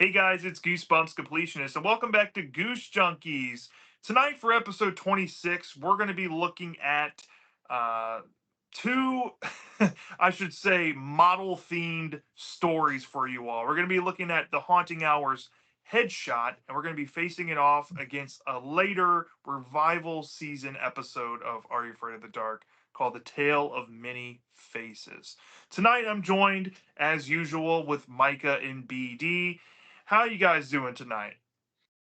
Hey guys, it's Goosebumps Completionist, and welcome back to Goose Junkies. Tonight, for episode 26, we're going to be looking at uh, two, I should say, model themed stories for you all. We're going to be looking at The Haunting Hours Headshot, and we're going to be facing it off against a later revival season episode of Are You Afraid of the Dark called The Tale of Many Faces. Tonight, I'm joined, as usual, with Micah and BD. How you guys doing tonight?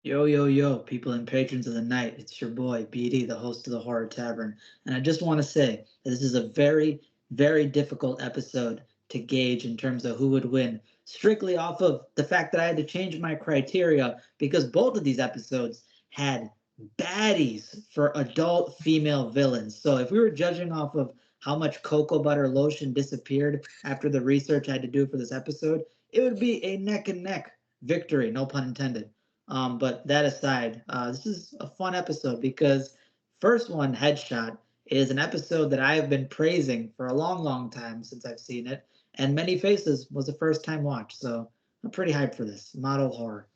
Yo, yo, yo, people and patrons of the night. It's your boy, BD, the host of the Horror Tavern. And I just want to say that this is a very, very difficult episode to gauge in terms of who would win, strictly off of the fact that I had to change my criteria because both of these episodes had baddies for adult female villains. So if we were judging off of how much cocoa butter lotion disappeared after the research I had to do for this episode, it would be a neck and neck victory, no pun intended. But that aside, this is a fun episode because first one, Headshot, is an episode that I have been praising for a long, long time since I've seen it, and Many Faces was a first time watch, so I'm pretty hyped for this model horror.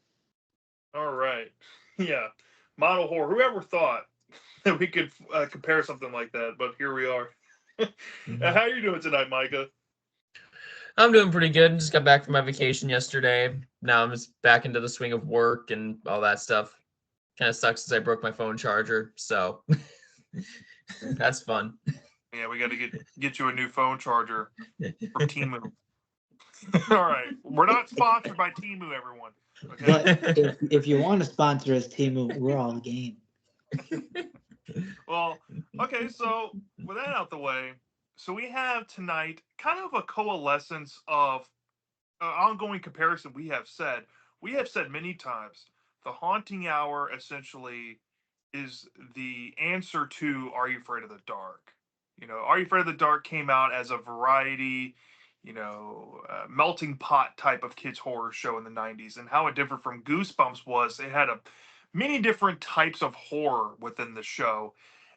All right. Yeah. Model horror. Whoever thought that we could compare something like that, but here we are. Mhm. How are you doing tonight, Micah? I'm doing pretty good. Just got back from my vacation yesterday. Now I'm just back into the swing of work and all that stuff. Kind of sucks since I broke my phone charger, so that's fun. Yeah, we got to get you a new phone charger from Timu. All right. We're not sponsored by Timu, everyone. Okay. But if you want to sponsor us, Timu, we're all game. Well, okay, so with that out the way, so we have tonight kind of a coalescence of ongoing comparison we have said. We have said many times the haunting hour essentially is the answer to Are You Afraid of the Dark? Are You Afraid of the Dark came out as a variety, melting pot type of kids horror show in the 90s, and how it differed from Goosebumps was it had a many different types of horror within the show.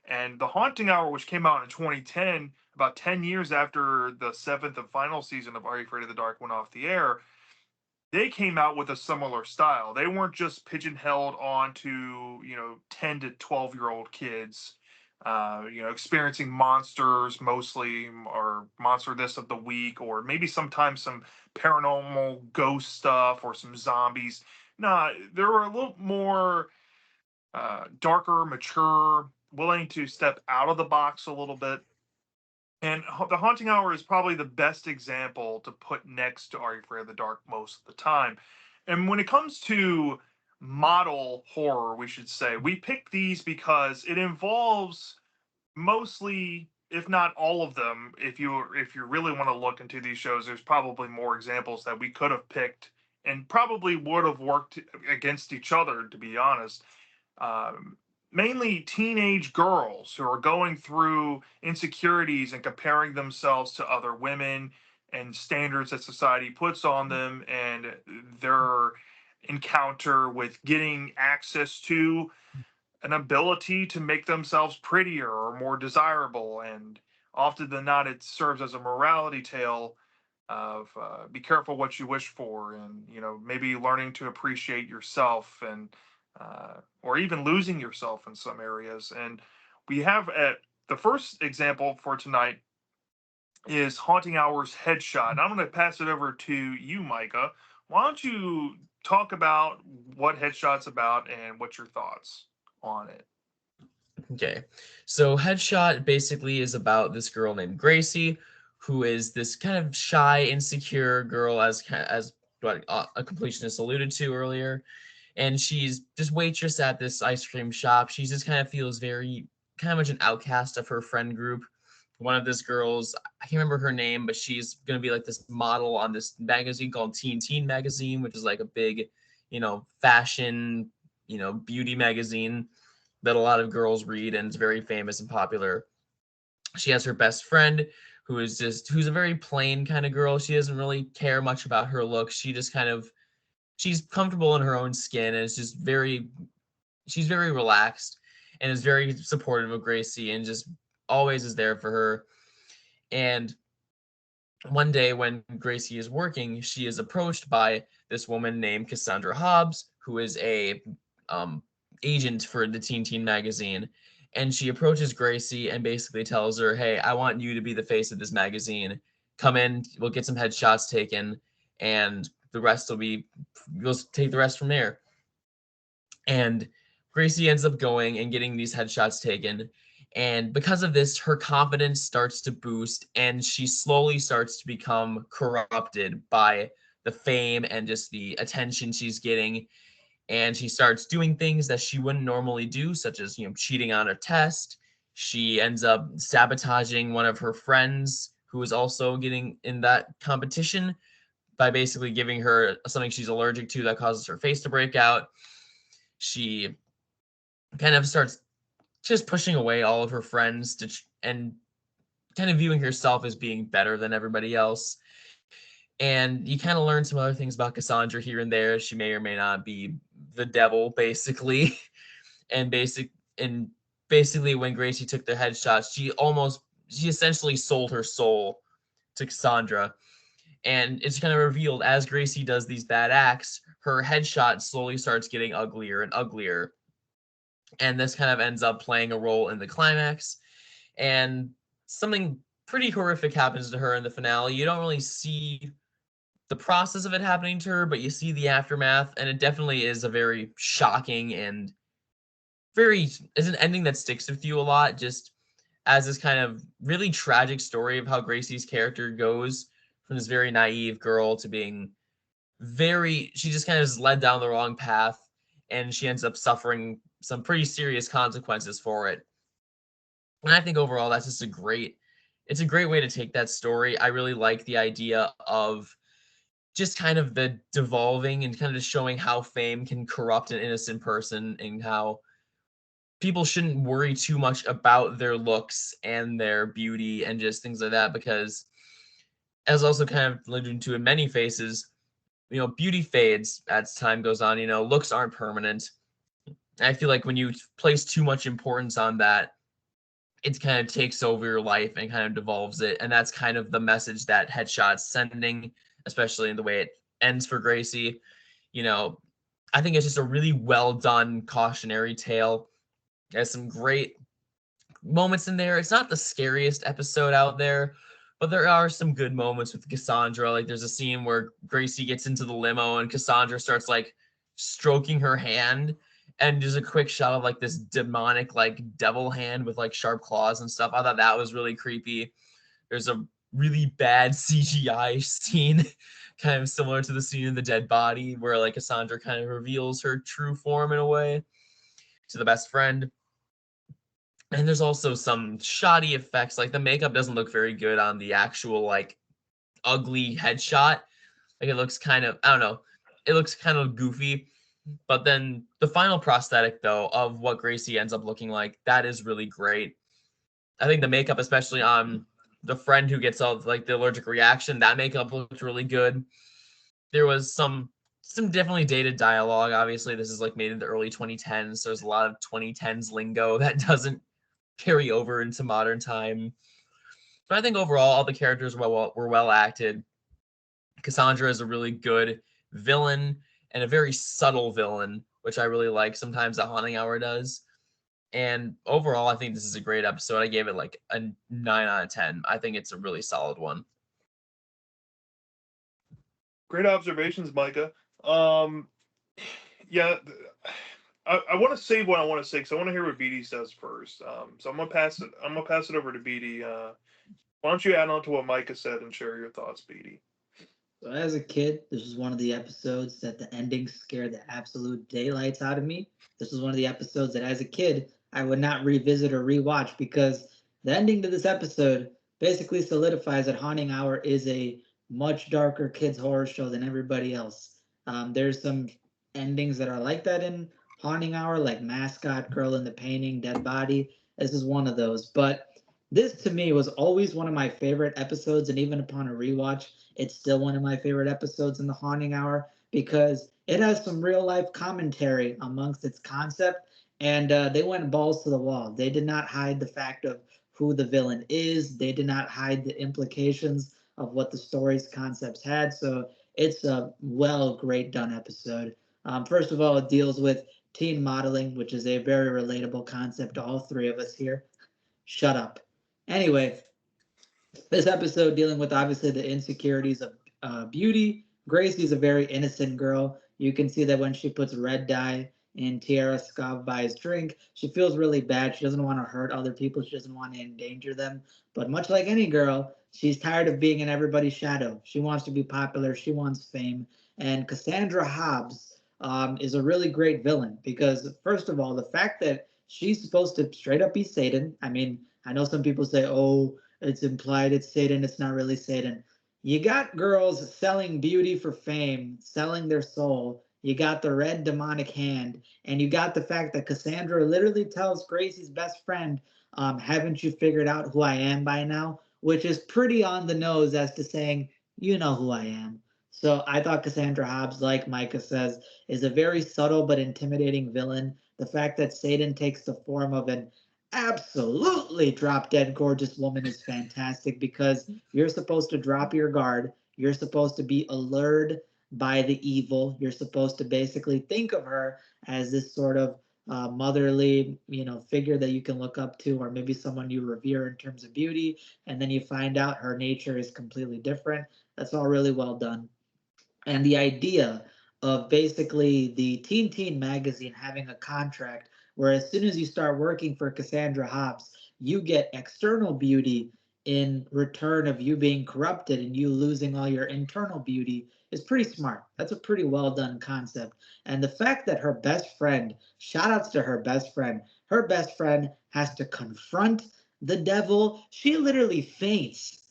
And The Haunting Hour, which came out in 2010, about 10 years after the seventh and final season of Are You Afraid of the Dark went off the air, they came out with a similar style. They weren't just pigeonholed onto, 10 to 12-year-old kids, experiencing monsters mostly, or monster this of the week, or maybe sometimes some paranormal ghost stuff or some zombies. Nah, they were a little more darker, mature, willing to step out of the box a little bit. And The Haunting Hour is probably the best example to put next to Are You Afraid of the Dark most of the time. And when it comes to model horror, we should say, we pick these because it involves mostly, if not all of them, if you really want to look into these shows, there's probably more examples that we could have picked and probably would have worked against each other, to be honest. Mainly teenage girls who are going through insecurities and comparing themselves to other women and standards that society puts on them, and their encounter with getting access to an ability to make themselves prettier or more desirable. And often than not, it serves as a morality tale of be careful what you wish for, and maybe learning to appreciate yourself, and or even losing yourself in some areas. And we have the first example for tonight is Haunting Hours Headshot. And I'm going to pass it over to you, Micah. Why don't you talk about what Headshot's about and what's your thoughts on it? Okay, so Headshot basically is about this girl named Gracie, who is this kind of shy, insecure girl, as what a completionist alluded to earlier, and she's just waitress at this ice cream shop. She just kind of feels very kind of much an outcast of her friend group. One of this girls, I can't remember her name, but she's gonna be like this model on this magazine called Teen Magazine, which is like a big, fashion, beauty magazine that a lot of girls read and is very famous and popular. She has her best friend who's a very plain kind of girl. She doesn't really care much about her looks. She just kind of she's comfortable in her own skin and is just she's very relaxed and is very supportive of Gracie and just always is there for her. And one day when Gracie is working, she is approached by this woman named Cassandra Hobbs, who is a um, agent for the Teen magazine. And she approaches Gracie and basically tells her, "Hey, I want you to be the face of this magazine. Come in, we'll get some headshots taken, and the rest will be, we'll take the rest from there." And Gracie ends up going and getting these headshots taken. And because of this, her confidence starts to boost and she slowly starts to become corrupted by the fame and just the attention she's getting. And she starts doing things that she wouldn't normally do, such as, cheating on her test. She ends up sabotaging one of her friends who is also getting in that competition by basically giving her something she's allergic to that causes her face to break out. She kind of starts just pushing away all of her friends and kind of viewing herself as being better than everybody else. And you kind of learn some other things about Cassandra here and there. She may or may not be the devil, basically. and basic and basically when Gracie took the headshots, she essentially sold her soul to Cassandra. And it's kind of revealed as Gracie does these bad acts, her headshot slowly starts getting uglier and uglier. And this kind of ends up playing a role in the climax. And something pretty horrific happens to her in the finale. You don't really see the process of it happening to her, but you see the aftermath, and it definitely is a very shocking and very is an ending that sticks with you a lot, just as this kind of really tragic story of how Gracie's character goes from this very naive girl to being she just kind of is led down the wrong path, and she ends up suffering some pretty serious consequences for it. And I think overall that's just it's a great way to take that story. I really like the idea of just kind of the devolving and kind of showing how fame can corrupt an innocent person and how people shouldn't worry too much about their looks and their beauty and just things like that, because as also kind of alluded to in many faces, beauty fades as time goes on. Looks aren't permanent. I feel like when you place too much importance on that, it kind of takes over your life and kind of devolves it. And that's kind of the message that Headshot's sending, especially in the way it ends for Gracie. You know, I think it's just a really well done cautionary tale. There's some great moments in there. It's not the scariest episode out there, but there are some good moments with Cassandra. Like there's a scene where Gracie gets into the limo and Cassandra starts like stroking her hand, and there's a quick shot of like this demonic like devil hand with like sharp claws and stuff. I thought that was really creepy. There's a really bad CGI scene kind of similar to the scene in The Dead Body where like Cassandra kind of reveals her true form in a way to the best friend. And there's also some shoddy effects. Like the makeup doesn't look very good on the actual like ugly headshot. Like it looks kind of, I don't know, it looks kind of goofy. But then the final prosthetic though of what Gracie ends up looking like, that is really great. I think the makeup, especially on the friend who gets all like the allergic reaction, that makeup looked really good. There was some definitely dated dialogue. Obviously, this is like made in the early 2010s. So there's a lot of 2010s lingo that doesn't carry over into modern time. But I think overall, all the characters were well acted. Cassandra is a really good villain and a very subtle villain, which I really like. Sometimes that Haunting Hour does. And overall, I think this is a great episode. I gave it like a 9 out of 10. I think it's a really solid one. Great observations, Micah. Yeah, I want to say what I want to say because I want to hear what BD says first. So I'm gonna pass it. I'm gonna pass it over to BD. Why don't you add on to what Micah said and share your thoughts, BD? So as a kid, this was one of the episodes that the ending scared the absolute daylights out of me. This was one of the episodes that as a kid I would not revisit or rewatch because the ending to this episode basically solidifies that Haunting Hour is a much darker kids horror show than everybody else. There's some endings that are like that in Haunting Hour, like Mascot, Girl in the Painting, Dead Body. This is one of those. But this to me was always one of my favorite episodes, and even upon a rewatch, it's still one of my favorite episodes in the Haunting Hour because it has some real life commentary amongst its concept, and they went balls to the wall. They did not hide the fact of who the villain is. They did not hide the implications of what the story's concepts had. So it's a great done episode. First of all, it deals with teen modeling, which is a very relatable concept to all three of us here. Shut up. Anyway, this episode dealing with obviously the insecurities of beauty. Gracie's a very innocent girl. You can see that when she puts red dye in Tiara Scavby's drink, she feels really bad. She doesn't want to hurt other people. She doesn't want to endanger them. But much like any girl, she's tired of being in everybody's shadow. She wants to be popular. She wants fame. And Cassandra Hobbs is a really great villain because, first of all, the fact that she's supposed to straight up be Satan. I mean, I know some people say, oh, it's implied it's Satan, it's not really Satan. You got girls selling beauty for fame, selling their soul. You got the red demonic hand, and you got the fact that Cassandra literally tells Gracie's best friend, haven't you figured out who I am by now? Which is pretty on the nose as to saying, you know who I am. So I thought Cassandra Hobbs, like Micah says, is a very subtle but intimidating villain. The fact that Satan takes the form of an absolutely drop dead gorgeous woman is fantastic because you're supposed to drop your guard. You're supposed to be allured by the evil. You're supposed to basically think of her as this sort of motherly, figure that you can look up to, or maybe someone you revere in terms of beauty. And then you find out her nature is completely different. That's all really well done. And the idea of basically the Teen magazine having a contract where as soon as you start working for Cassandra Hobbs, you get external beauty in return of you being corrupted and you losing all your internal beauty is pretty smart. That's a pretty well done concept. And the fact that her best friend, shout outs to her best friend has to confront the devil. She literally faints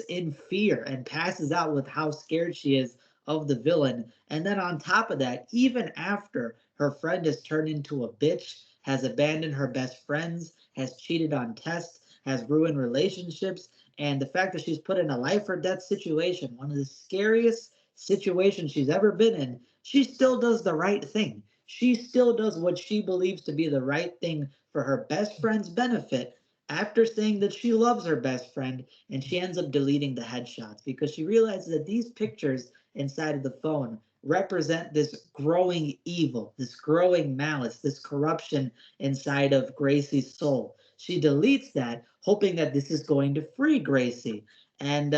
in fear and passes out with how scared she is of the villain. And then on top of that, even after her friend has turned into a bitch, has abandoned her best friends, has cheated on tests, has ruined relationships, and the fact that she's put in a life or death situation, one of the scariest situations she's ever been in, she still does the right thing. She still does what she believes to be the right thing for her best friend's benefit after saying that she loves her best friend, and she ends up deleting the headshots because she realizes that these pictures inside of the phone represent this growing evil, this growing malice, this corruption inside of Gracie's soul. She deletes that, hoping that this is going to free Gracie. And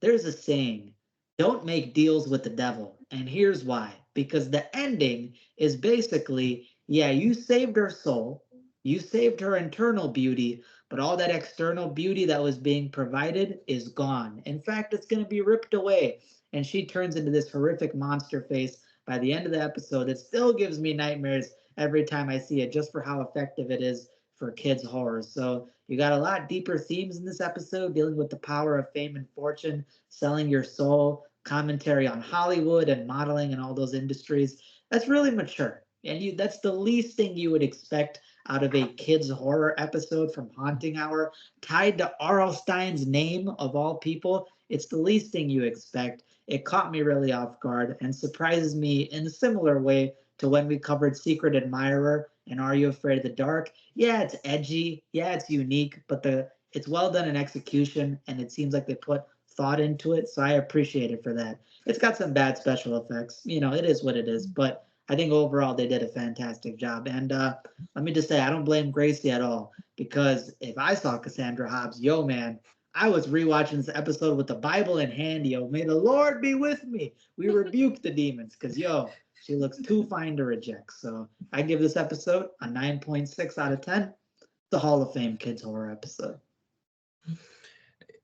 there's a saying, don't make deals with the devil. And here's why. Because the ending is basically, yeah, you saved her soul, you saved her internal beauty, but all that external beauty that was being provided is gone. In fact, it's going to be ripped away. And she turns into this horrific monster face by the end of the episode. It still gives me nightmares every time I see it, just for how effective it is for kids' horror. So you got a lot deeper themes in this episode, dealing with the power of fame and fortune, selling your soul, commentary on Hollywood and modeling and all those industries. That's really mature. And that's the least thing you would expect out of a kids horror episode from Haunting Hour, tied to R.L. Stein's name of all people. It's the least thing you expect. It caught me really off guard and surprises me in a similar way to when we covered Secret Admirer and Are You Afraid of the Dark. Yeah, it's edgy. Yeah, it's unique, but it's well done in execution, and it seems like they put thought into it. So I appreciate it for that. It's got some bad special effects. It is what it is, but I think overall they did a fantastic job. And let me just say, I don't blame Gracie at all because if I saw Cassandra Hobbs, yo, man, I was rewatching this episode with the Bible in hand. Yo, may the Lord be with me. We rebuke the demons because, yo, she looks too fine to reject. So I give this episode a 9.6 out of 10. The Hall of Fame kids horror episode.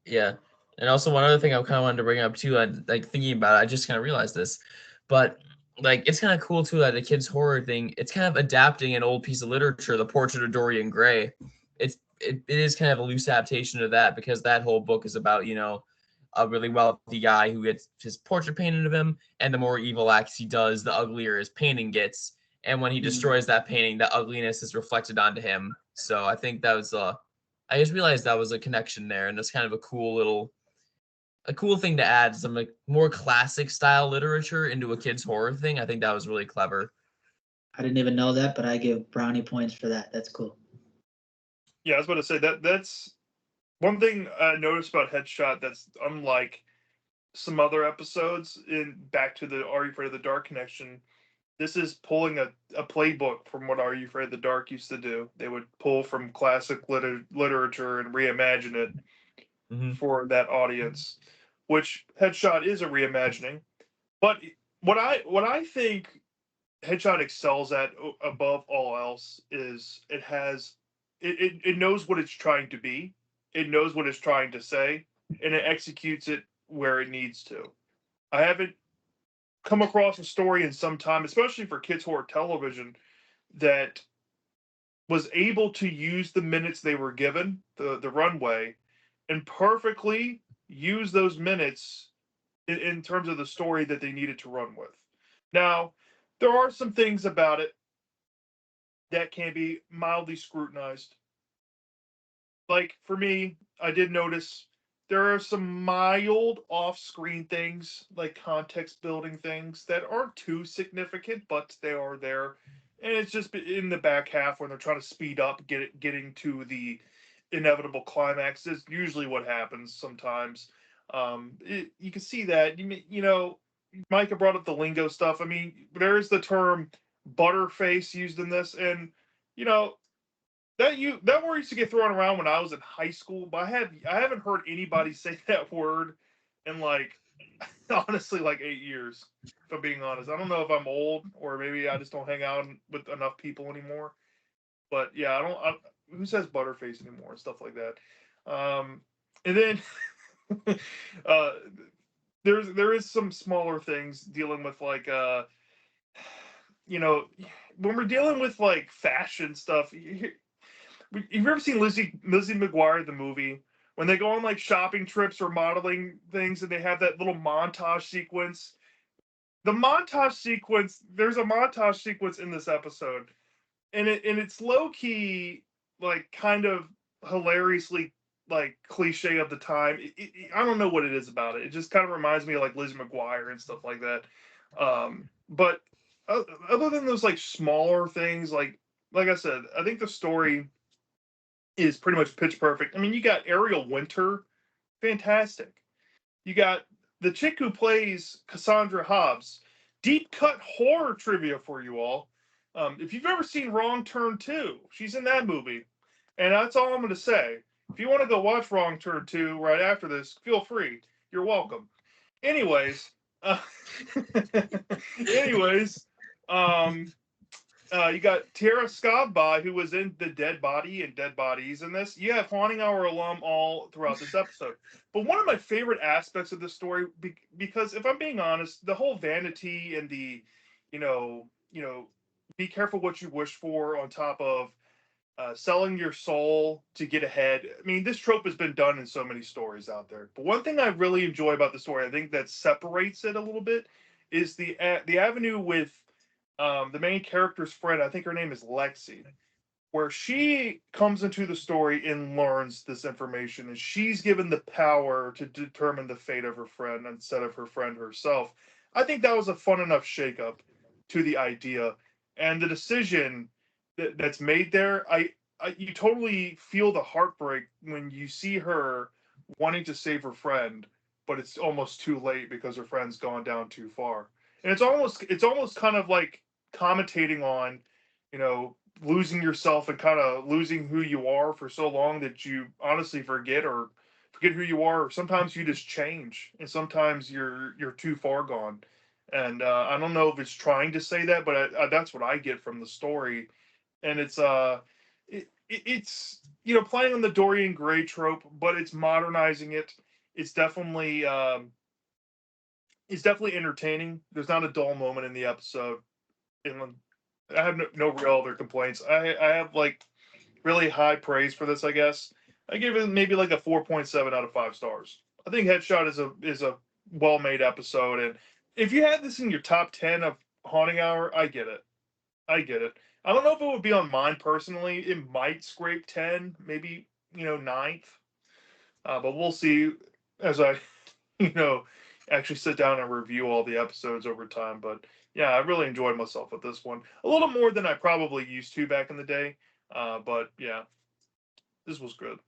Yeah. And also one other thing I kind of wanted to bring up too, like thinking about it, I just kind of realized this, but like it's kind of cool too that the kids horror thing, it's kind of adapting an old piece of literature, The Portrait of Dorian Gray. It is kind of a loose adaptation of that because that whole book is about, a really wealthy guy who gets his portrait painted of him, and the more evil acts he does, the uglier his painting gets. And when he destroys that painting, the ugliness is reflected onto him. So I think that was I just realized that was a connection there, and that's kind of a cool thing to add some like more classic style literature into a kids horror thing. I think that was really clever. I didn't even know that, but I give brownie points for that. That's cool. Yeah, I was about to say that's one thing I noticed about Headshot that's unlike some other episodes in Back to the Are You Afraid of the Dark connection. This is pulling a playbook from what Are You Afraid of the Dark used to do. They would pull from classic literature and reimagine it Hmm. for that audience, which Headshot is a reimagining. But what I think Headshot excels at above all else is it knows what it's trying to be, it knows what it's trying to say, and it executes it where it needs to. I haven't come across a story in some time, especially for kids horror television, that was able to use the minutes they were given, the runway, and perfectly use those minutes in terms of the story that they needed to run with. Now, there are some things about it that can be mildly scrutinized. Like for me, I did notice there are some mild off-screen things, like context building things that aren't too significant, but they are there. And it's just in the back half when they're trying to speed up, getting to the inevitable climax. Is usually what happens sometimes. You can see that. Micah brought up the lingo stuff. I mean, there is the term butterface used in this, and you know that word used to get thrown around when I was in high school, but I haven't heard anybody say that word in like honestly like 8 years. If I'm being honest, I don't know if I'm old or maybe I just don't hang out with enough people anymore. But yeah, I don't. Who says butterface anymore and stuff like that? And then uh, there is some smaller things dealing with like you know when we're dealing with like fashion stuff. Have you ever seen Lizzie McGuire the movie when they go on like shopping trips or modeling things and they have that little montage sequence? There's a montage sequence in this episode, and it's low key like kind of hilariously like cliche of the time. I don't know what it is about it. It just kind of reminds me of like Lizzie McGuire and stuff like that. But other than those like smaller things, like I said, I think the story is pretty much pitch perfect. I mean, you got Ariel Winter, fantastic. You got the chick who plays Cassandra Hobbs. Deep cut horror trivia for you all. If you've ever seen Wrong Turn 2, she's in that movie. And that's all I'm going to say. If you want to go watch Wrong Turn 2 right after this, feel free. You're welcome. Anyways, uh, anyways, um, you got Tara Scabba, who was in The Dead Body and Dead Bodies in this. You have Haunting Hour alum all throughout this episode. But one of my favorite aspects of this story, because if I'm being honest, the whole vanity and the, you know, be careful what you wish for on top of selling your soul to get ahead. I mean, this trope has been done in so many stories out there. But one thing I really enjoy about the story, I think that separates it a little bit, is the avenue with the main character's friend. I think her name is Lexi, where she comes into the story and learns this information, and she's given the power to determine the fate of her friend instead of her friend herself. I think that was a fun enough shakeup to the idea, and the decision that's made there. You totally feel the heartbreak when you see her wanting to save her friend, but it's almost too late because her friend's gone down too far. And it's almost kind of like commentating on, you know, losing yourself and kind of losing who you are for so long that you honestly forget who you are. Or sometimes you just change, and sometimes you're too far gone. And I don't know if it's trying to say that, but that's what I get from the story. And it's playing on the Dorian Gray trope, but it's modernizing it. It's definitely entertaining. There's not a dull moment in the episode. And I have no real other complaints. I have like really high praise for this. I guess I give it maybe like a 4.7 out of 5 stars. I think Headshot is a well made episode, and if you had this in your top 10 of Haunting Hour, I get it. I get it. I don't know if it would be on mine personally. It might scrape 10, maybe ninth, but we'll see as I you know, actually sit down and review all the episodes over time. But yeah, I really enjoyed myself with this one. A little more than I probably used to back in the day. But yeah, this was good.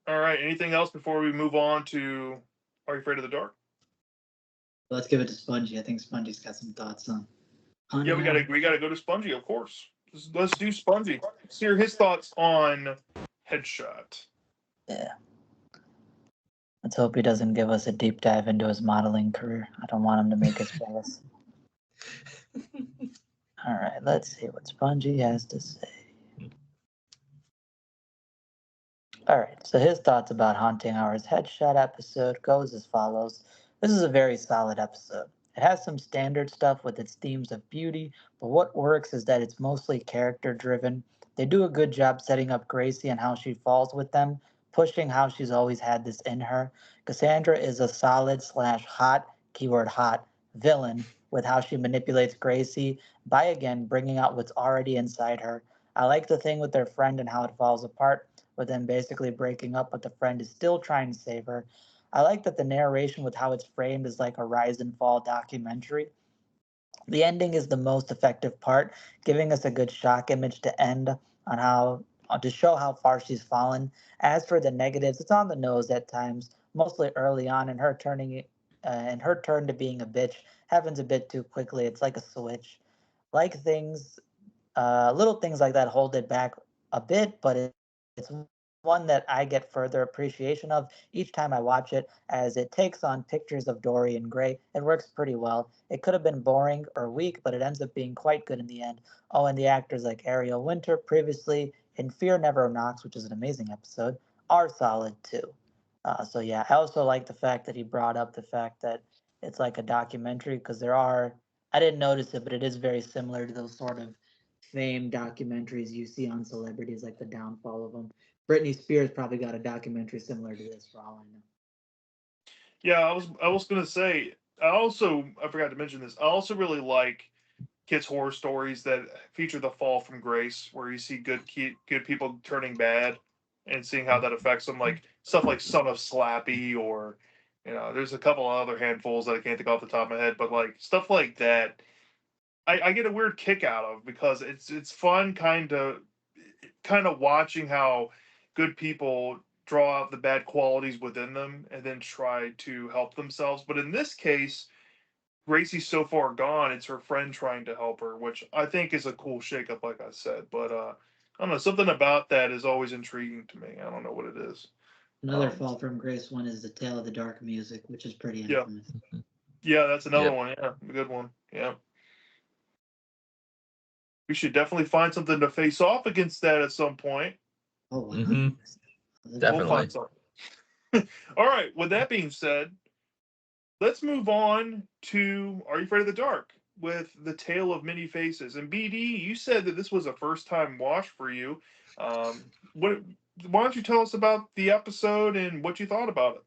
All right. Anything else before we move on to Are You Afraid of the Dark? Let's give it to Spongy. I think Spongy's got some thoughts on Yeah, haunting we hour. gotta go to Spongy, of course. Let's do Spongy. Let's hear his thoughts on Headshot. Yeah. Let's hope he doesn't give us a deep dive into his modeling career. I don't want him to make us jealous. All right, let's see what Spongy has to say. All right, so his thoughts about Haunting Hour's Headshot episode goes as follows. This is a very solid episode. It has some standard stuff with its themes of beauty, but what works is that it's mostly character driven. They do a good job setting up Gracie and how she falls with them, pushing how she's always had this in her. Cassandra is a solid slash hot, keyword hot, villain with how she manipulates Gracie by again bringing out what's already inside her. I like the thing with their friend and how it falls apart but then basically breaking up, but the friend is still trying to save her. I like that the narration with how it's framed is like a rise and fall documentary. The ending is the most effective part, giving us a good shock image to end on how to show how far she's fallen. As for the negatives, it's on the nose at times, mostly early on, and her turn to being a bitch happens a bit too quickly. It's like a switch. Like things little things like that hold it back a bit, but it's one that I get further appreciation of each time I watch it, as it takes on pictures of Dorian Gray. It works pretty well. It could have been boring or weak, but it ends up being quite good in the end. Oh, and the actors like Ariel Winter previously in Fear Never Knocks, which is an amazing episode, are solid too. So yeah, I also like the fact that he brought up the fact that it's like a documentary because there are. I didn't notice it, but it is very similar to those sort of fame documentaries you see on celebrities, like the downfall of them. Britney Spears probably got a documentary similar to this, for all I know. Yeah, I was gonna say. I forgot to mention this. I also really like kids horror stories that feature the fall from grace, where you see good people turning bad, and seeing how that affects them. Like stuff like Son of Slappy, or there's a couple of other handfuls that I can't think off the top of my head, but like stuff like that, I get a weird kick out of because it's fun, kind of watching how good people draw out the bad qualities within them and then try to help themselves. But in this case, Gracie's so far gone, it's her friend trying to help her, which I think is a cool shakeup, like I said. But I don't know, something about that is always intriguing to me. I don't know what it is. Another Um, fall from grace one is the Tale of the Dark music, which is pretty yeah, infamous. yeah, that's another Yep. one. Yeah, a good one. Yeah, we should definitely find something to face off against that at some point. Oh, wow. Hmm. We'll Definitely. find something. All right. With that being said, let's move on to Are You Afraid of the Dark with the Tale of Many Faces. And BD, you said that this was a first time watch for you. What? Why don't you tell us about the episode and what you thought about it?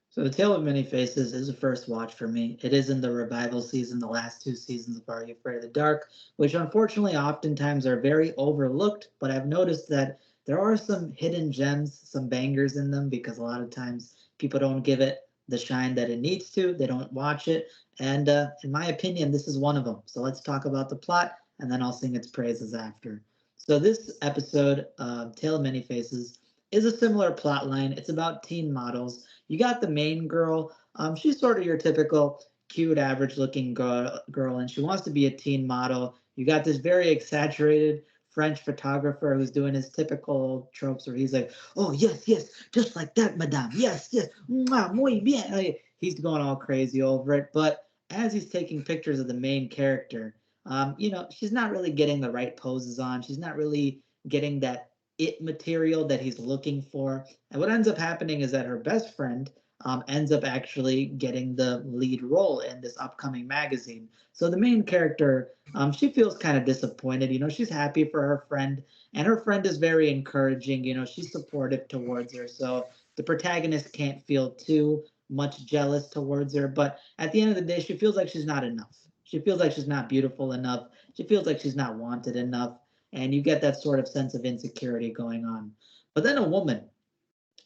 So the Tale of Many Faces is a first watch for me. It is in the revival season, the last two seasons of Are You Afraid of the Dark, which unfortunately oftentimes are very overlooked, but I've noticed that there are some hidden gems, some bangers in them, because a lot of times people don't give it the shine that it needs to. They don't watch it. And in my opinion, this is one of them. So let's talk about the plot, and then I'll sing its praises after. So this episode, Tale of Many Faces, is a similar plot line. It's about teen models. You got the main girl. She's sort of your typical cute, average-looking girl, and she wants to be a teen model. You got this very exaggerated French photographer who's doing his typical tropes where he's like, "Oh yes, yes, just like that, madame. Yes, yes, mwah, muy bien." Like, he's going all crazy over it. But as he's taking pictures of the main character, she's not really getting the right poses on. She's not really getting that it material that he's looking for. And what ends up happening is that her best friend ends up actually getting the lead role in this upcoming magazine. So the main character, she feels kind of disappointed. She's happy for her friend, and her friend is very encouraging. She's supportive towards her. So the protagonist can't feel too much jealous towards her. But at the end of the day, she feels like she's not enough. She feels like she's not beautiful enough. She feels like she's not wanted enough. And you get that sort of sense of insecurity going on. But then a woman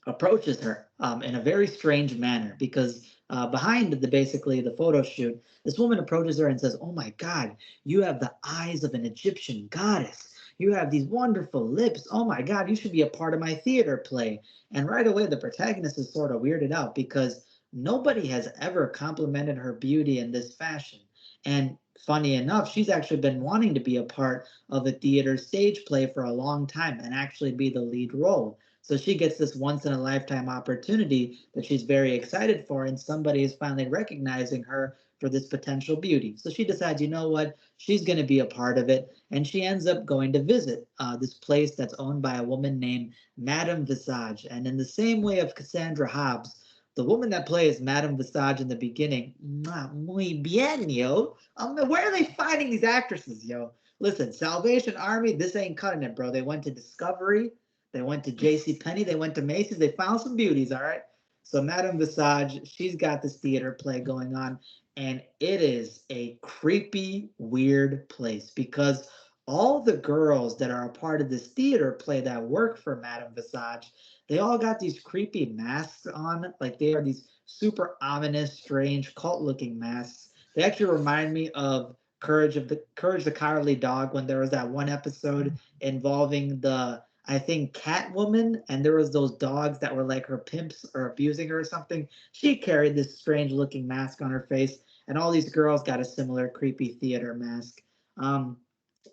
approaches her in a very strange manner because behind basically the photo shoot, this woman approaches her and says, "Oh my God, you have the eyes of an Egyptian goddess. You have these wonderful lips. Oh my God, you should be a part of my theater play. And right away, the protagonist is sort of weirded out because nobody has ever complimented her beauty in this fashion. And funny enough, she's actually been wanting to be a part of a theater stage play for a long time and actually be the lead role. So she gets this once in a lifetime opportunity that she's very excited for, and somebody is finally recognizing her for this potential beauty. So she decides, you know what, she's going to be a part of it, and she ends up going to visit this place that's owned by a woman named Madame Visage. And in the same way of Cassandra Hobbs, the woman that plays Madame Visage in the beginning, muy bien, yo. Where are they finding these actresses, yo? Listen, Salvation Army, this ain't cutting it, bro. They went to Discovery, they went to J.C. Penney, they went to Macy's, they found some beauties, all right? So Madame Visage, she's got this theater play going on, and it is a creepy, weird place because all the girls that are a part of this theater play that work for Madame Visage, they all got these creepy masks on. Like they are these super ominous, strange, cult-looking masks. They actually remind me of Courage the Cowardly Dog when there was that one episode involving the I think Catwoman, and there was those dogs that were like her pimps or abusing her or something. She carried this strange looking mask on her face, and all these girls got a similar creepy theater mask. Um,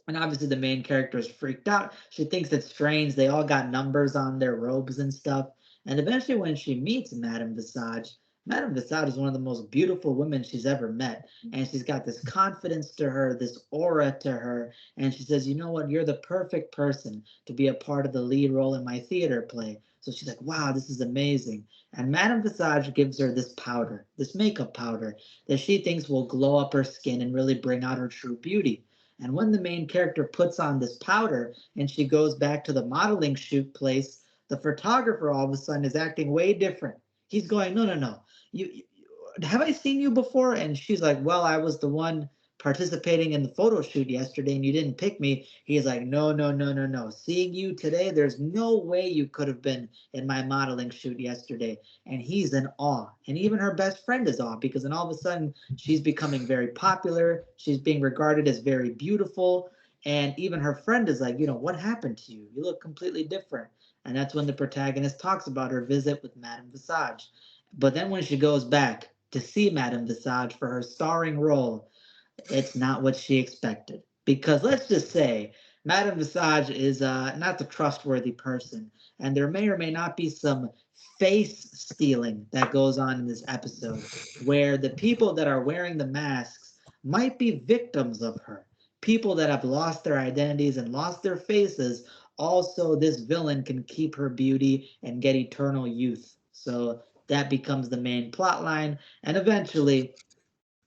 and obviously the main character is freaked out. She thinks it's strange. They all got numbers on their robes and stuff. And eventually, when she meets Madame Visage, Madame Visage is one of the most beautiful women she's ever met. And she's got this confidence to her, this aura to her. And she says, you know what? You're the perfect person to be a part of the lead role in my theater play. So she's like, wow, this is amazing. And Madame Visage gives her this powder, this makeup powder, that she thinks will glow up her skin and really bring out her true beauty. And when the main character puts on this powder and she goes back to the modeling shoot place, the photographer all of a sudden is acting way different. He's going, no, no, no. You have I seen you before? And she's like, well, I was the one participating in the photo shoot yesterday and you didn't pick me. He's like, no, no, no, no, no. Seeing you today, there's no way you could have been in my modeling shoot yesterday. And he's in awe. And even her best friend is awe because then all of a sudden she's becoming very popular. She's being regarded as very beautiful. And even her friend is like, what happened to you? You look completely different. And that's when the protagonist talks about her visit with Madame Visage. But then when she goes back to see Madame Visage for her starring role, it's not what she expected. Because let's just say Madame Visage is not the trustworthy person, and there may or may not be some face stealing that goes on in this episode, where the people that are wearing the masks might be victims of her. People that have lost their identities and lost their faces. Also, this villain can keep her beauty and get eternal youth. So that becomes the main plot line, and eventually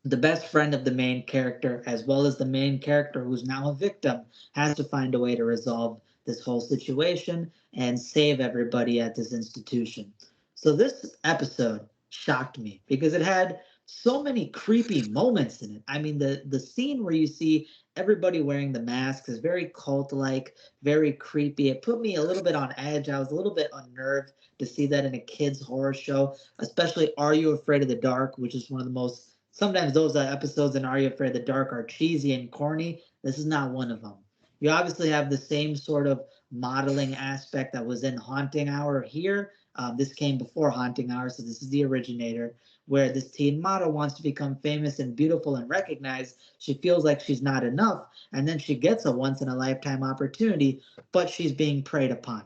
the best friend of the main character, as well as the main character who's now a victim, has to find a way to resolve this whole situation and save everybody at this institution. So, this episode shocked me because it had so many creepy moments in it. I mean, the scene where you see everybody wearing the masks is very cult like, very creepy. It put me a little bit on edge. I was a little bit unnerved to see that in a kid's horror show, especially Are You Afraid of the Dark, which is one of the most sometimes those episodes in Are You Afraid of the Dark are cheesy and corny. This is not one of them. You obviously have the same sort of modeling aspect that was in Haunting Hour here. This came before Haunting Hour, so this is the originator, where this teen model wants to become famous and beautiful and recognized. She feels like she's not enough, and then she gets a once in a lifetime opportunity, but she's being preyed upon.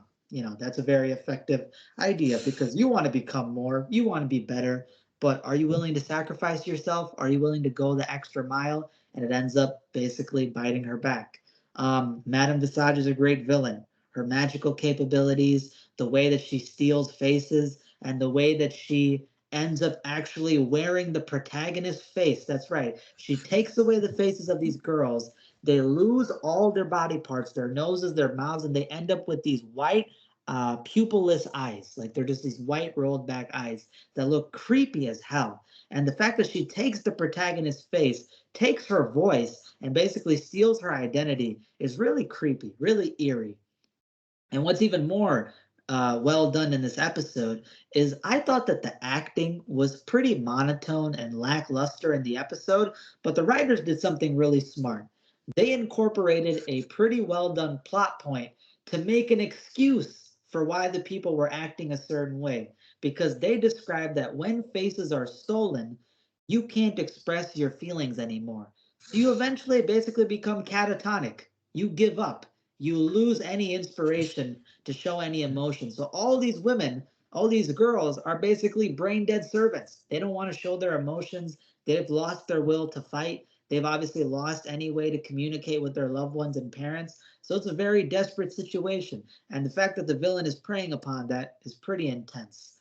That's a very effective idea because you want to become more, you want to be better, but are you willing to sacrifice yourself? Are you willing to go the extra mile? And it ends up basically biting her back. Madame Visage is a great villain. Her magical capabilities, the way that she steals faces, and the way that she ends up actually wearing the protagonist's face. That's right. She takes away the faces of these girls. They lose all their body parts, their noses, their mouths, and they end up with these white, pupilless eyes. Like they're just these white rolled back eyes that look creepy as hell. And the fact that she takes the protagonist's face, takes her voice, and basically steals her identity is really creepy, really eerie. And what's even more well done in this episode is I thought that the acting was pretty monotone and lackluster in the episode, but the writers did something really smart. they incorporated a pretty well done plot point to make an excuse for why the people were acting a certain way. Because they described that when faces are stolen, you can't express your feelings anymore. So you eventually basically become catatonic. You give up. You lose any inspiration to show any emotion. So all these women, all these girls are basically brain dead servants. They don't want to show their emotions. They've lost their will to fight. They've obviously lost any way to communicate with their loved ones and parents. So it's a very desperate situation. And the fact that the villain is preying upon that is pretty intense.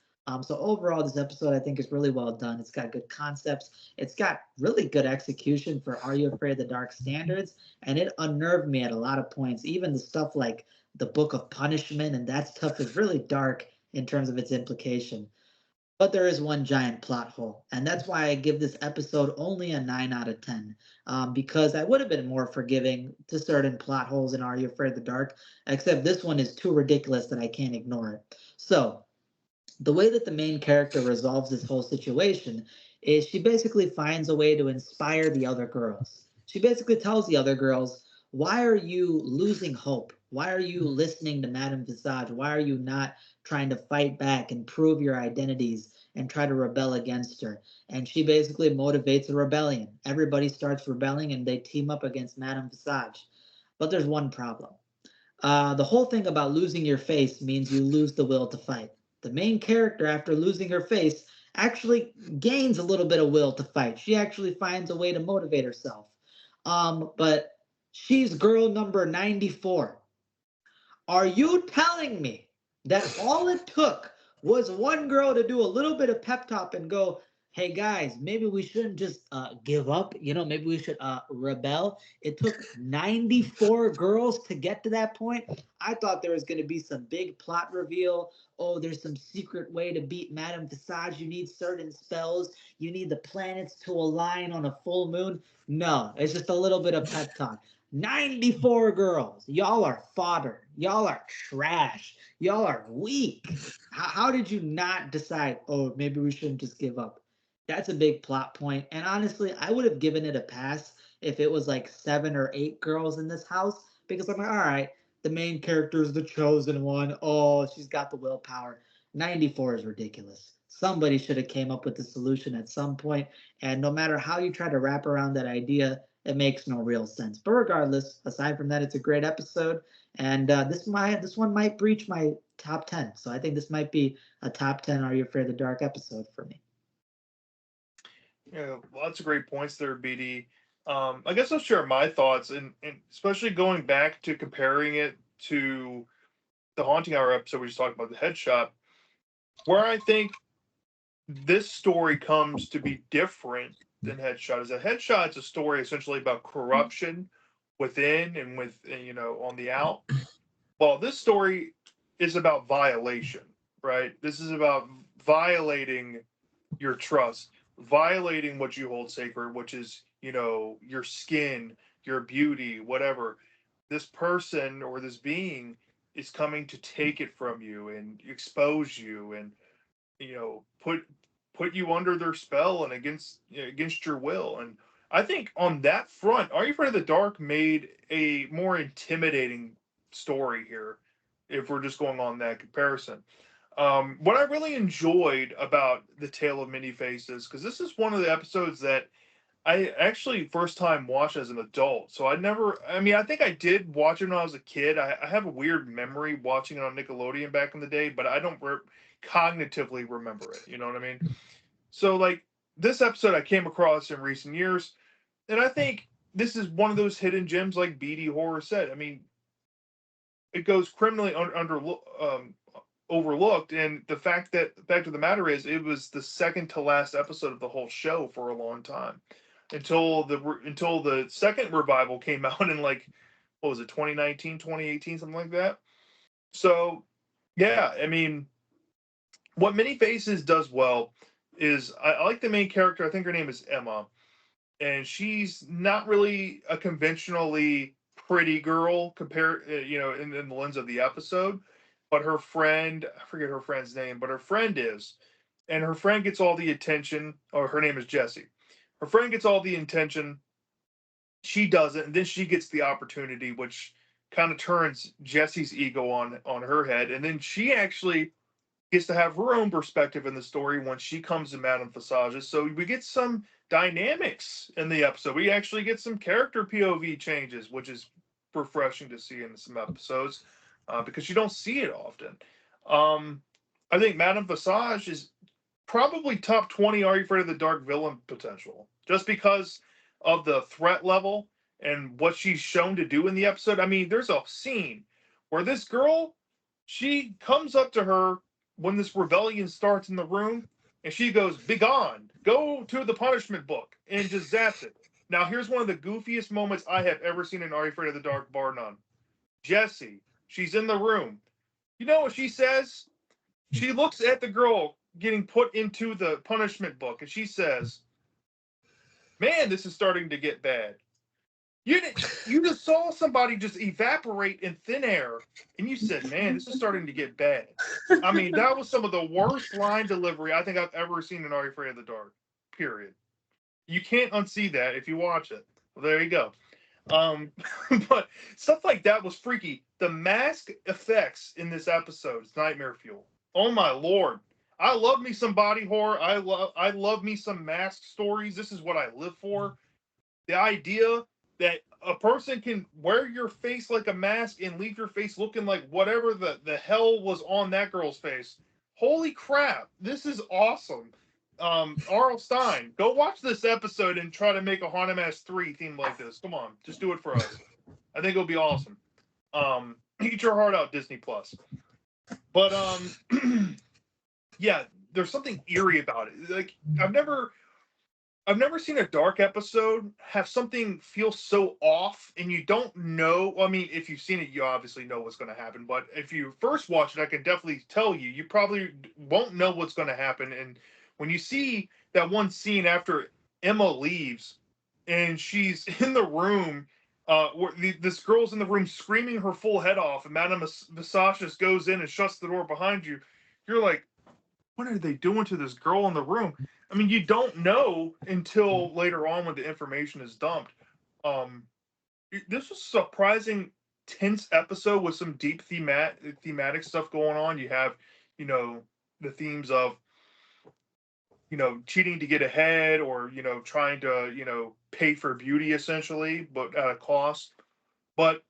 So overall, this episode I think is really well done. It's got good concepts. It's got really good execution for Are You Afraid of the Dark standards, and it unnerved me at a lot of points. Even the stuff like the Book of Punishment and that stuff is really dark in terms of its implication. But there is one giant plot hole, and that's why I give this episode only a 9 out of 10. Because I would have been more forgiving to certain plot holes in Are You Afraid of the Dark, except this one is too ridiculous that I can't ignore it. So, the way that the main character resolves this whole situation is she basically finds a way to inspire the other girls. She basically tells the other girls, why are you losing hope? Why are you listening to Madame Visage? Why are you not trying to fight back and prove your identities and try to rebel against her? And she basically motivates a rebellion. Everybody starts rebelling and they team up against Madame Visage. But there's one problem. The whole thing about losing your face means you lose the will to fight. The main character, after losing her face, actually gains a little bit of will to fight. She actually finds a way to motivate herself. But she's girl number 94. Are you telling me that all it took was one girl to do a little bit of pep talk and go, hey guys, maybe we shouldn't just give up, maybe we should rebel? It took 94 girls to get to that point. I thought there was going to be some big plot reveal. Oh, there's some secret way to beat Madame Visage. You need certain spells. You need the planets to align on a full moon. No, it's just a little bit of pep talk. 94 girls. Y'all are fodder. Y'all are trash. Y'all are weak. How did you not decide, oh, maybe we shouldn't just give up? That's a big plot point. And honestly, I would have given it a pass if it was like 7 or 8 girls in this house, because I'm like, all right, the main character is the chosen one. Oh, she's got the willpower. 94 is ridiculous. Somebody should have came up with the solution at some point. And no matter how you try to wrap around that idea, it makes no real sense. But regardless, aside from that, it's a great episode, and this one might breach my top 10. So I think this might be a top 10 Are You Afraid of the Dark episode for me. Yeah, lots of great points there, BD. I guess I'll share my thoughts, and especially going back to comparing it to the Haunting Hour episode we just talked about, the headshot, where I think this story comes to be different than Headshot is that Headshot is a story essentially about corruption within and with on the out. Well, this story is about violation, right? This is about violating your trust, violating what you hold sacred, which is your skin, your beauty, whatever. This person or this being is coming to take it from you and expose you and put you under their spell and against your will. And I think on that front, Are You Afraid of the Dark made a more intimidating story here, if we're just going on that comparison. What I really enjoyed about the Tale of Many Faces, because this is one of the episodes that I actually first time watched as an adult. So I mean, I think I did watch it when I was a kid. I have a weird memory watching it on Nickelodeon back in the day, but I don't cognitively remember it. You know what I mean? So, like, this episode I came across in recent years, and I think this is one of those hidden gems, like BD Horror said. I mean, it goes criminally overlooked, and the fact of the matter is, it was the second to last episode of the whole show for a long time, until the second revival came out in, like, what was it, 2019, 2018, something like that. So yeah, I mean, what Many Faces does well is I like the main character. I think her name is Emma, and she's not really a conventionally pretty girl compared, in the lens of the episode. But her friend, I forget her friend's name, but her friend is, and her friend gets all the attention. Or her name is Jessie. Her friend gets all the attention. she doesn't, and then she gets the opportunity, which kind of turns Jesse's ego on her head, and then she actually gets to have her own perspective in the story when she comes to Madame Visage's. So we get some dynamics in the episode. We actually get some character POV changes, which is refreshing to see in some episodes because you don't see it often. I think Madame Visage is probably top 20 Are You Afraid of the Dark villain potential, just because of the threat level and what she's shown to do in the episode. I mean, there's a scene where this girl, she comes up to her when this rebellion starts in the room, and she goes, "Begone, go to the punishment book," and just zaps it. Now, here's one of the goofiest moments I have ever seen in Are You Afraid of the Dark, bar none. Jessie, she's in the room. You know what she says? She looks at the girl getting put into the punishment book, and she says, "Man, this is starting to get bad." You just saw somebody just evaporate in thin air, and you said, "Man, this is starting to get bad." I mean, that was some of the worst line delivery I think I've ever seen in Are You Afraid of the Dark. Period. You can't unsee that if you watch it. Well, there you go. But stuff like that was freaky. The mask effects in this episode is nightmare fuel. Oh my lord. I love me some body horror. I love me some mask stories. This is what I live for. The idea that a person can wear your face like a mask and leave your face looking like whatever the hell was on that girl's face. Holy crap. This is awesome. R.L. Stein, go watch this episode and try to make a Haunted Mask 3 theme like this. Come on, just do it for us. I think it'll be awesome. Eat your heart out, Disney Plus. But yeah, there's something eerie about it. Like I've never seen a dark episode have something feel so off, and you don't know. I mean, if you've seen it, you obviously know what's going to happen. But if you first watch it, I can definitely tell you, you probably won't know what's going to happen. And when you see that one scene after Emma leaves, and she's in the room, where this girl's in the room screaming her full head off, and Madame Visage just goes in and shuts the door behind you, you're like, what are they doing to this girl in the room? I mean, you don't know until later on when the information is dumped. This was a surprising, tense episode with some deep thematic stuff going on. You have, the themes of, cheating to get ahead, or, trying to, pay for beauty essentially, but at a cost. But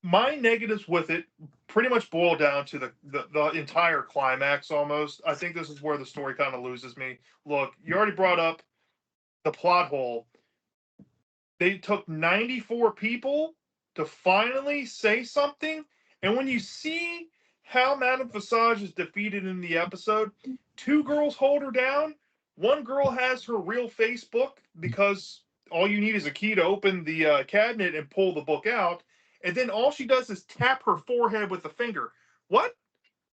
my negatives with it pretty much boil down to the entire climax almost. I think this is where the story kind of loses me. Look, you already brought up the plot hole. They took 94 people to finally say something. And when you see how Madame Visage is defeated in the episode, two girls hold her down. One girl has her real Facebook because all you need is a key to open the cabinet and pull the book out. And then all she does is tap her forehead with the finger. What?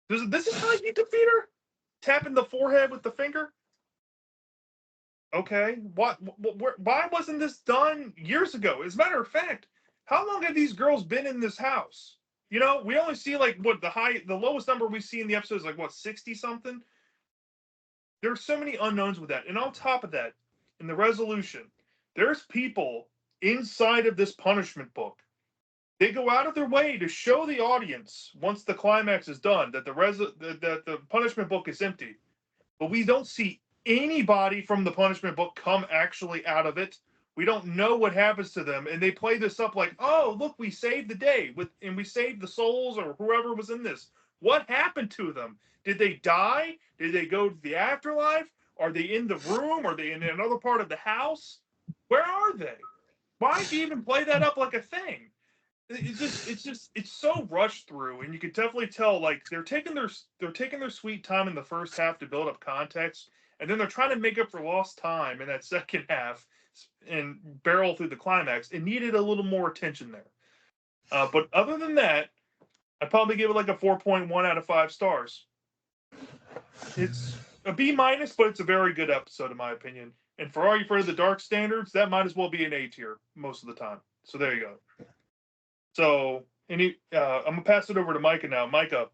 This is how you defeat her? Tapping the forehead with the finger? Okay. Why wasn't this done years ago? As a matter of fact, how long have these girls been in this house? We only see the lowest number we see in the episode is 60 something. There's so many unknowns with that. And on top of that, in the resolution, there's people inside of this punishment book. They go out of their way to show the audience, once the climax is done, that the punishment book is empty. But we don't see anybody from the punishment book come actually out of it. We don't know what happens to them, and they play this up like, "Oh, look, we saved the day and we saved the souls or whoever was in this." What happened to them? Did they die? Did they go to the afterlife? Are they in the room? Are they in another part of the house? Where are they? Why'd you even play that up like a thing? It's so rushed through, and you can definitely tell they're taking their sweet time in the first half to build up context, and then they're trying to make up for lost time in that second half and barrel through the climax. It needed a little more attention there. But other than that, I'd probably give it a 4.1 out of 5 stars. It's a B minus, but it's a very good episode in my opinion. And for Are You Afraid of the Dark standards, that might as well be an A tier most of the time. So there you go. So, I'm gonna pass it over to Micah now. Micah,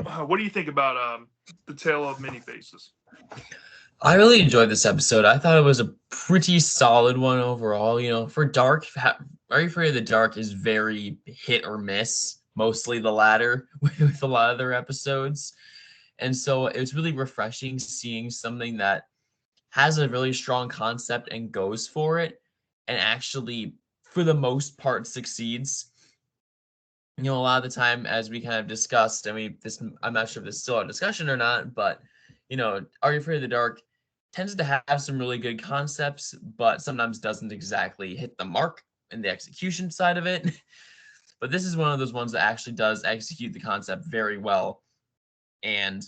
what do you think about the Tale of Many Faces? I really enjoyed this episode. I thought it was a pretty solid one overall. For Dark, Are You Afraid of the Dark is very hit or miss, mostly the latter with a lot of their episodes. And so it was really refreshing seeing something that has a really strong concept and goes for it and actually, for the most part, succeeds. A lot of the time, as we kind of discussed, I'm not sure if this is still a discussion or not, but Are You Afraid of the Dark tends to have some really good concepts, but sometimes doesn't exactly hit the mark in the execution side of it. But this is one of those ones that actually does execute the concept very well. And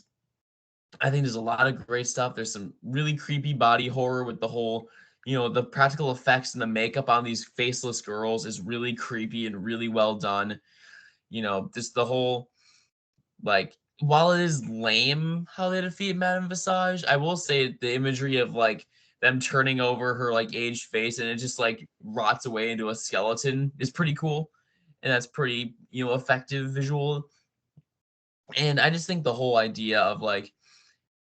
I think there's a lot of great stuff. There's some really creepy body horror with the whole, the practical effects and the makeup on these faceless girls is really creepy and really well done. Just the whole, like, while it is lame how they defeat Madame Visage, I will say the imagery of like them turning over her like aged face and it just like rots away into a skeleton is pretty cool. And that's pretty, effective visual. And I just think the whole idea of like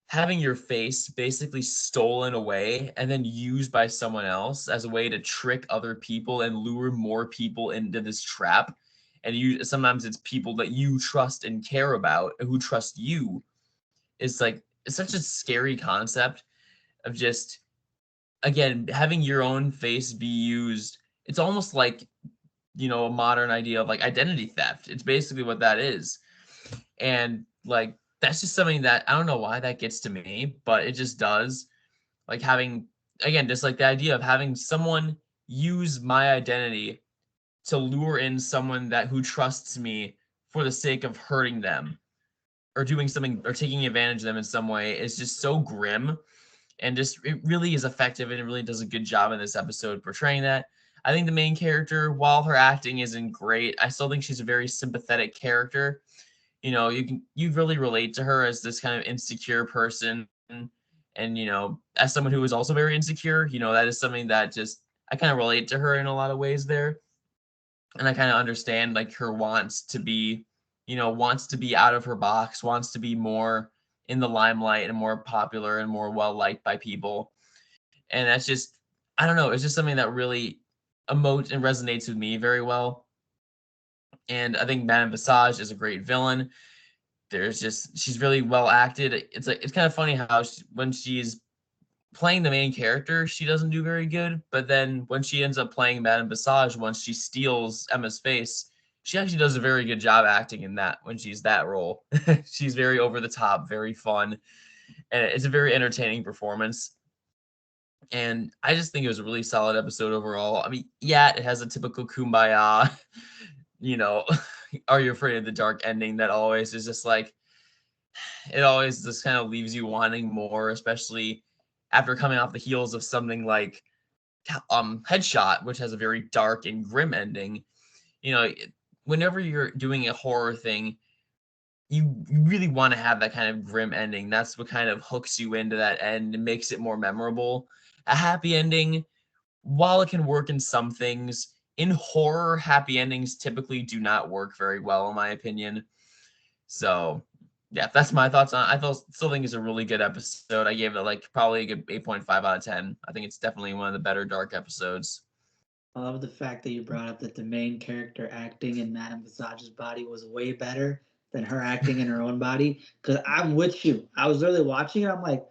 having your face basically stolen away and then used by someone else as a way to trick other people and lure more people into this trap. And sometimes it's people that you trust and care about who trust you. It's such a scary concept of just, again, having your own face be used. It's almost like, a modern idea of like identity theft. It's basically what that is. And like that's just something that I don't know why that gets to me, but it just does. Like having, again, just like the idea of having someone use my identity to lure in someone that who trusts me for the sake of hurting them or doing something or taking advantage of them in some way is just so grim, and just it really is effective, and it really does a good job in this episode portraying that. I think the main character, while her acting isn't great, I still think she's a very sympathetic character. You really relate to her as this kind of insecure person, and as someone who is also very insecure, that is something that just I kind of relate to her in a lot of ways there. And I kind of understand like her wants to be out of her box, wants to be more in the limelight and more popular and more well liked by people. And that's just, I don't know, it's just something that really emotes and resonates with me very well. And I think Madame Visage is a great villain. She's really well acted. It's kind of funny how when she's playing the main character, she doesn't do very good. But then when she ends up playing Madame Visage, once she steals Emma's face, she actually does a very good job acting in that when she's that role. She's very over the top, very fun, and it's a very entertaining performance. And I just think it was a really solid episode overall. I mean, yeah, it has a typical kumbaya, you know, are you afraid of the dark ending that always is just like, it always just kind of leaves you wanting more, especially after coming off the heels of something like Headshot, which has a very dark and grim ending. Whenever you're doing a horror thing, you really want to have that kind of grim ending. That's what kind of hooks you into that end and makes it more memorable. A happy ending, while it can work in some things, in horror, happy endings typically do not work very well, in my opinion. So, yeah, that's my thoughts on it. Still think it's a really good episode. I gave it like probably a good 8.5 out of 10. I think it's definitely one of the better dark episodes. I love the fact that you brought up that the main character acting in Madame Visage's body was way better than her acting in her own body. Because I'm with you. I was really watching it. I'm like,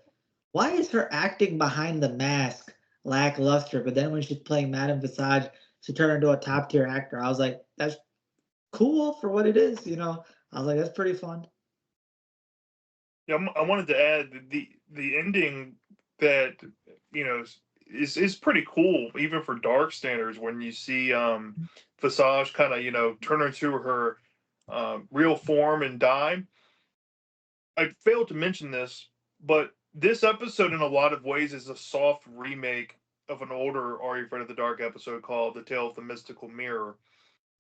why is her acting behind the mask lackluster? But then when she's playing Madame Visage, she turned into a top tier actor. I was like, that's cool for what it is. I was like, that's pretty fun. Yeah, I wanted to add the ending that you know is pretty cool even for dark standards when you see Visage kind of turn into her real form and die. I failed to mention this, but this episode in a lot of ways is a soft remake of an older Are You Afraid of the Dark episode called The Tale of the Mystical Mirror.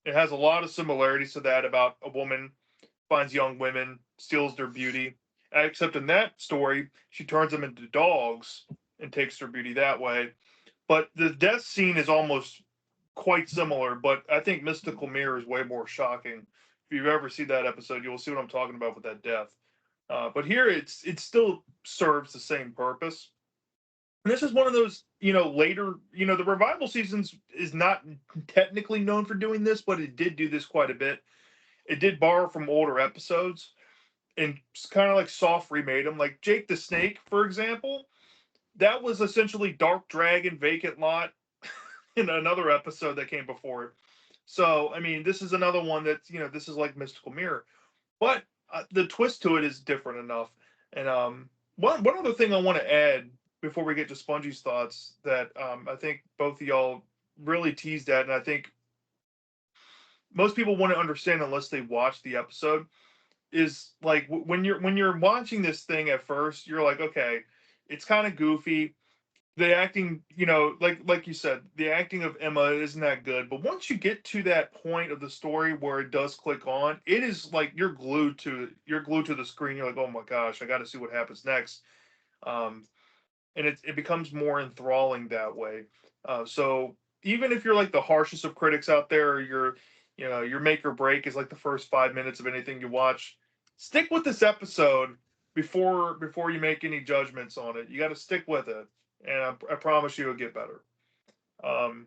It has a lot of similarities to that about a woman finds young women, steals their beauty. Except in that story, she turns them into dogs and takes their beauty that way. But the death scene is almost quite similar, but I think Mystical Mirror is way more shocking. If you've ever seen that episode, you'll see what I'm talking about with that death. But here, it still serves the same purpose. And this is one of those, later, the revival seasons is not technically known for doing this, but it did do this quite a bit. It did borrow from older episodes and kind of like soft remade them. Like Jake the Snake, for example, that was essentially Dark Dragon Vacant Lot in another episode that came before it. So, I mean, this is another one that's, this is like Mystical Mirror. But the twist to it is different enough. And one other thing I want to add before we get to Spongy's thoughts that I think both of y'all really teased at, and I think most people want to understand unless they watch the episode, is like when you're watching this thing at first, you're like, okay, it's kind of goofy. The acting, like you said, the acting of Emma isn't that good. But once you get to that point of the story where it does click on, it is like you're glued to the screen. You're like, oh my gosh, I got to see what happens next. Um, and it becomes more enthralling that way. So even if you're like the harshest of critics out there, or your make or break is like the first 5 minutes of anything you watch, stick with this episode before you make any judgments on it. You got to stick with it, and I promise you it'll get better. Um,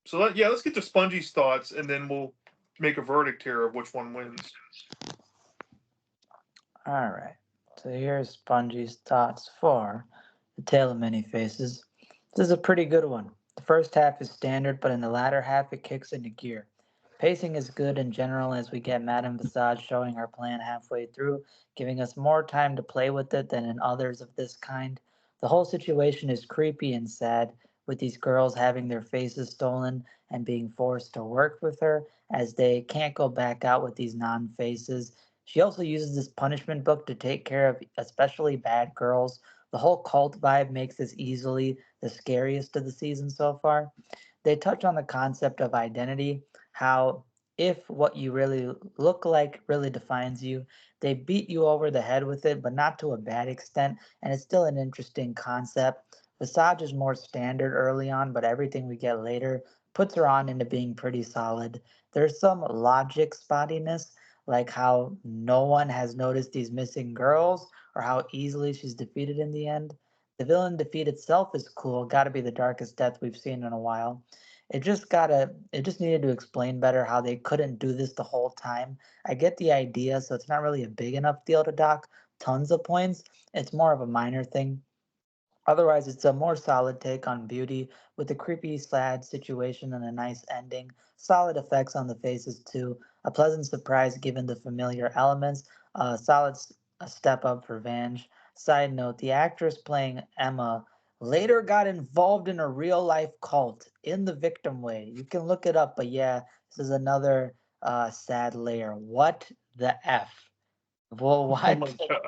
so let's get to Spongy's thoughts, and then we'll make a verdict here of which one wins. All right. So here's Spongy's thoughts for The Tale of Many Faces. This is a pretty good one. The first half is standard, but in the latter half it kicks into gear. Pacing is good in general as we get Madame Visage showing our plan halfway through, giving us more time to play with it than in others of this kind. The whole situation is creepy and sad, with these girls having their faces stolen and being forced to work with her as they can't go back out with these non faces. She also uses this punishment book to take care of especially bad girls. The whole cult vibe makes this easily the scariest of the season so far. They touch on the concept of identity, how if what you really look like really defines you, they beat you over the head with it, but not to a bad extent, and it's still an interesting concept. Visage is more standard early on, but everything we get later puts her on into being pretty solid. There's some logic spottiness, like how no one has noticed these missing girls or how easily she's defeated in the end. The villain defeat itself is cool, gotta be the darkest death we've seen in a while. It just needed to explain better how they couldn't do this the whole time. I get the idea, so it's not really a big enough deal to dock tons of points. It's more of a minor thing. Otherwise, it's a more solid take on beauty with a creepy, sad situation and a nice ending. Solid effects on the faces, too. A pleasant surprise given the familiar elements. A solid a step up for Vange. Side note, the actress playing Emma later got involved in a real life cult in the victim way. You can look it up, but yeah, this is another sad layer. What the F? Well, Oh my what? god.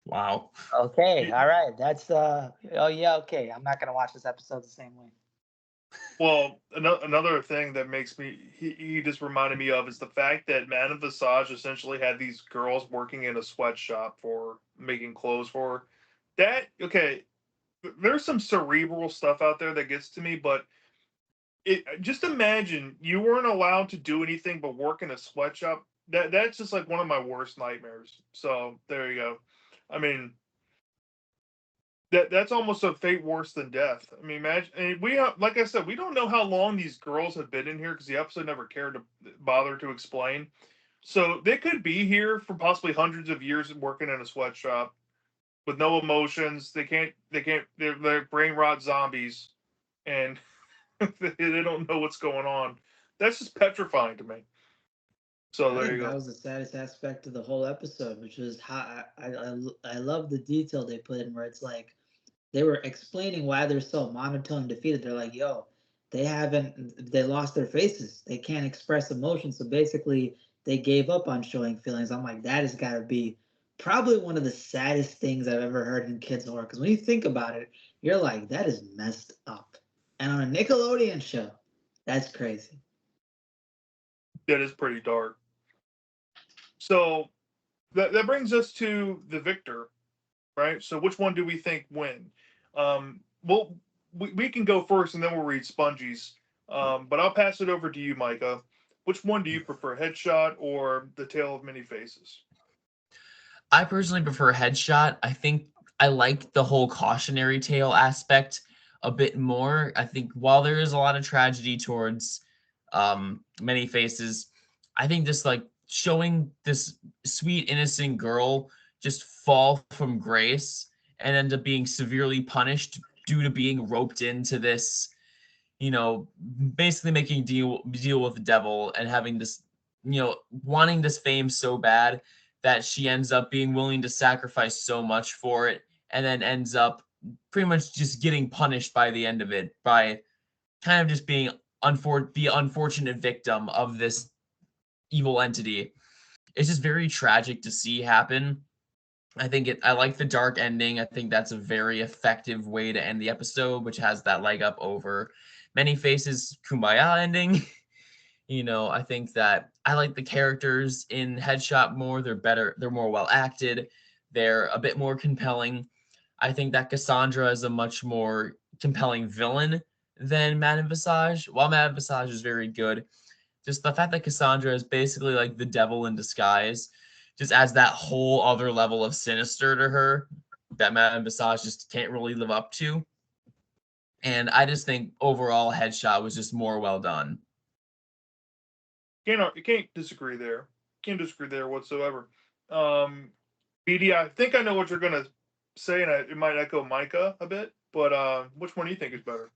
Wow. Okay, all right. That's oh yeah, okay. I'm not gonna watch this episode the same way. Well, another thing that makes me he just reminded me of is the fact that Madame Visage essentially had these girls working in a sweatshop for making clothes for her. That okay, there's some cerebral stuff out there that gets to me, but just imagine you weren't allowed to do anything but work in a sweatshop. That's just like one of my worst nightmares. So there you go. I mean, that's almost a fate worse than death. I mean, imagine. And like I said, we don't know how long these girls have been in here because the episode never cared to bother to explain. So they could be here for possibly hundreds of years working in a sweatshop with no emotions. They can't. They can't. They're brain rot zombies, and they don't know what's going on. That's just petrifying to me. So I there think you that go. was the saddest aspect of the whole episode, which was how I love the detail they put in where it's like they were explaining why they're so monotone defeated. They're like, yo, they lost their faces. They can't express emotion. So basically, they gave up on showing feelings. I'm like, that has got to be probably one of the saddest things I've ever heard in kids horror. Because when you think about it, you're like, that is messed up. And on a Nickelodeon show, that's crazy. That is pretty dark. So that brings us to the victor, right? So which one do we think win? Well, we can go first, and then we'll read Spongy's. But I'll pass it over to you, Micah. Which one do you prefer, Headshot or The Tale of Many Faces? I personally prefer Headshot. I like the whole cautionary tale aspect a bit more. I think while there is a lot of tragedy towards many faces, I think just like showing this sweet innocent girl just fall from grace and end up being severely punished due to being roped into this, basically making deal with the devil and having this, wanting this fame so bad that she ends up being willing to sacrifice so much for it, and then ends up pretty much just getting punished by the end of it by kind of just being the unfortunate victim of this evil entity. It's just very tragic to see happen. I like the dark ending. I think that's a very effective way to end the episode, which has that leg up over Many Faces Kumbaya ending. I think that I like the characters in Headshot more. They're better, they're more well acted, they're a bit more compelling. I think that Cassandra is a much more compelling villain than Madame Visage. While Madame Visage is very good, just the fact that Cassandra is basically like the devil in disguise just adds that whole other level of sinister to her that Madame Visage just can't really live up to. And I just think overall Headshot was just more well done. You can't disagree there. Can't disagree there whatsoever. Um, BD, I think I know what you're gonna say, and it might echo Micah a bit. But which one do you think is better?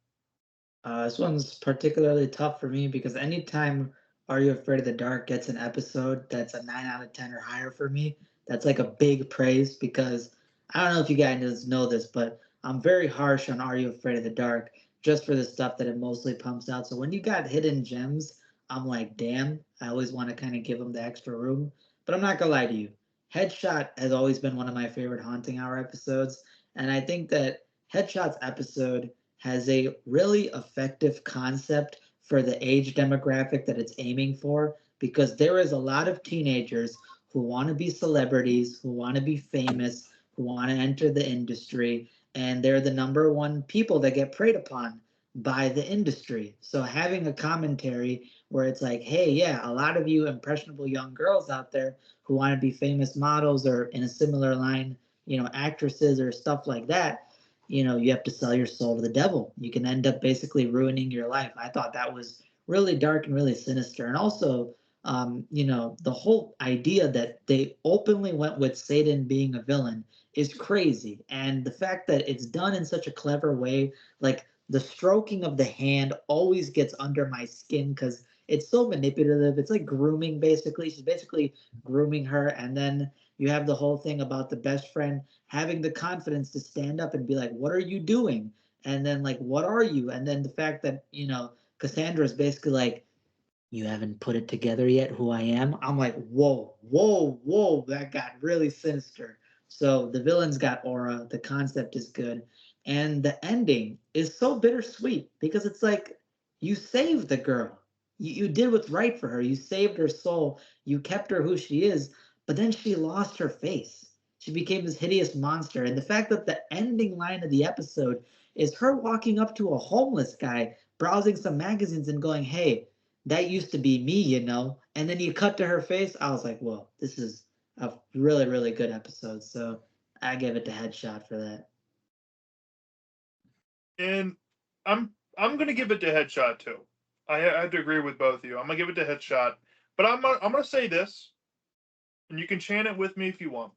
This one's particularly tough for me because anytime Are You Afraid of the Dark gets an episode that's a 9 out of 10 or higher for me, that's like a big praise because I don't know if you guys know this, but I'm very harsh on Are You Afraid of the Dark just for the stuff that it mostly pumps out. So when you got hidden gems, I'm like, damn, I always want to kind of give them the extra room. But I'm not gonna lie to you. Headshot has always been one of my favorite Haunting Hour episodes, and I think that Headshot's episode has a really effective concept for the age demographic that it's aiming for because there is a lot of teenagers who want to be celebrities, who want to be famous, who want to enter the industry, and they're the number one people that get preyed upon by the industry. So having a commentary where it's like, hey, yeah, a lot of you impressionable young girls out there who want to be famous models or in a similar line, actresses or stuff like that, you have to sell your soul to the devil. You can end up basically ruining your life. I thought that was really dark and really sinister. And also, the whole idea that they openly went with Satan being a villain is crazy. And the fact that it's done in such a clever way, like the stroking of the hand always gets under my skin because it's so manipulative. It's like grooming, basically. She's basically grooming her. And then you have the whole thing about the best friend having the confidence to stand up and be like, "What are you doing?" And then like, "What are you?" And then the fact that Cassandra is basically like, "You haven't put it together yet who I am." I'm like, "Whoa, whoa, whoa!" That got really sinister. So the villain's got aura. The concept is good, and the ending is so bittersweet because it's like you saved the girl. You did what's right for her. You saved her soul. You kept her who she is, but then she lost her face. She became this hideous monster. And the fact that the ending line of the episode is her walking up to a homeless guy, browsing some magazines and going, "Hey, that used to be me." And then you cut to her face. I was like, "Whoa, this is a really, really good episode." So I give it to Headshot for that. And I'm gonna give it to Headshot too. I have to agree with both of you. I'm gonna give it to Headshot, but I'm gonna say this, and you can chant it with me if you want.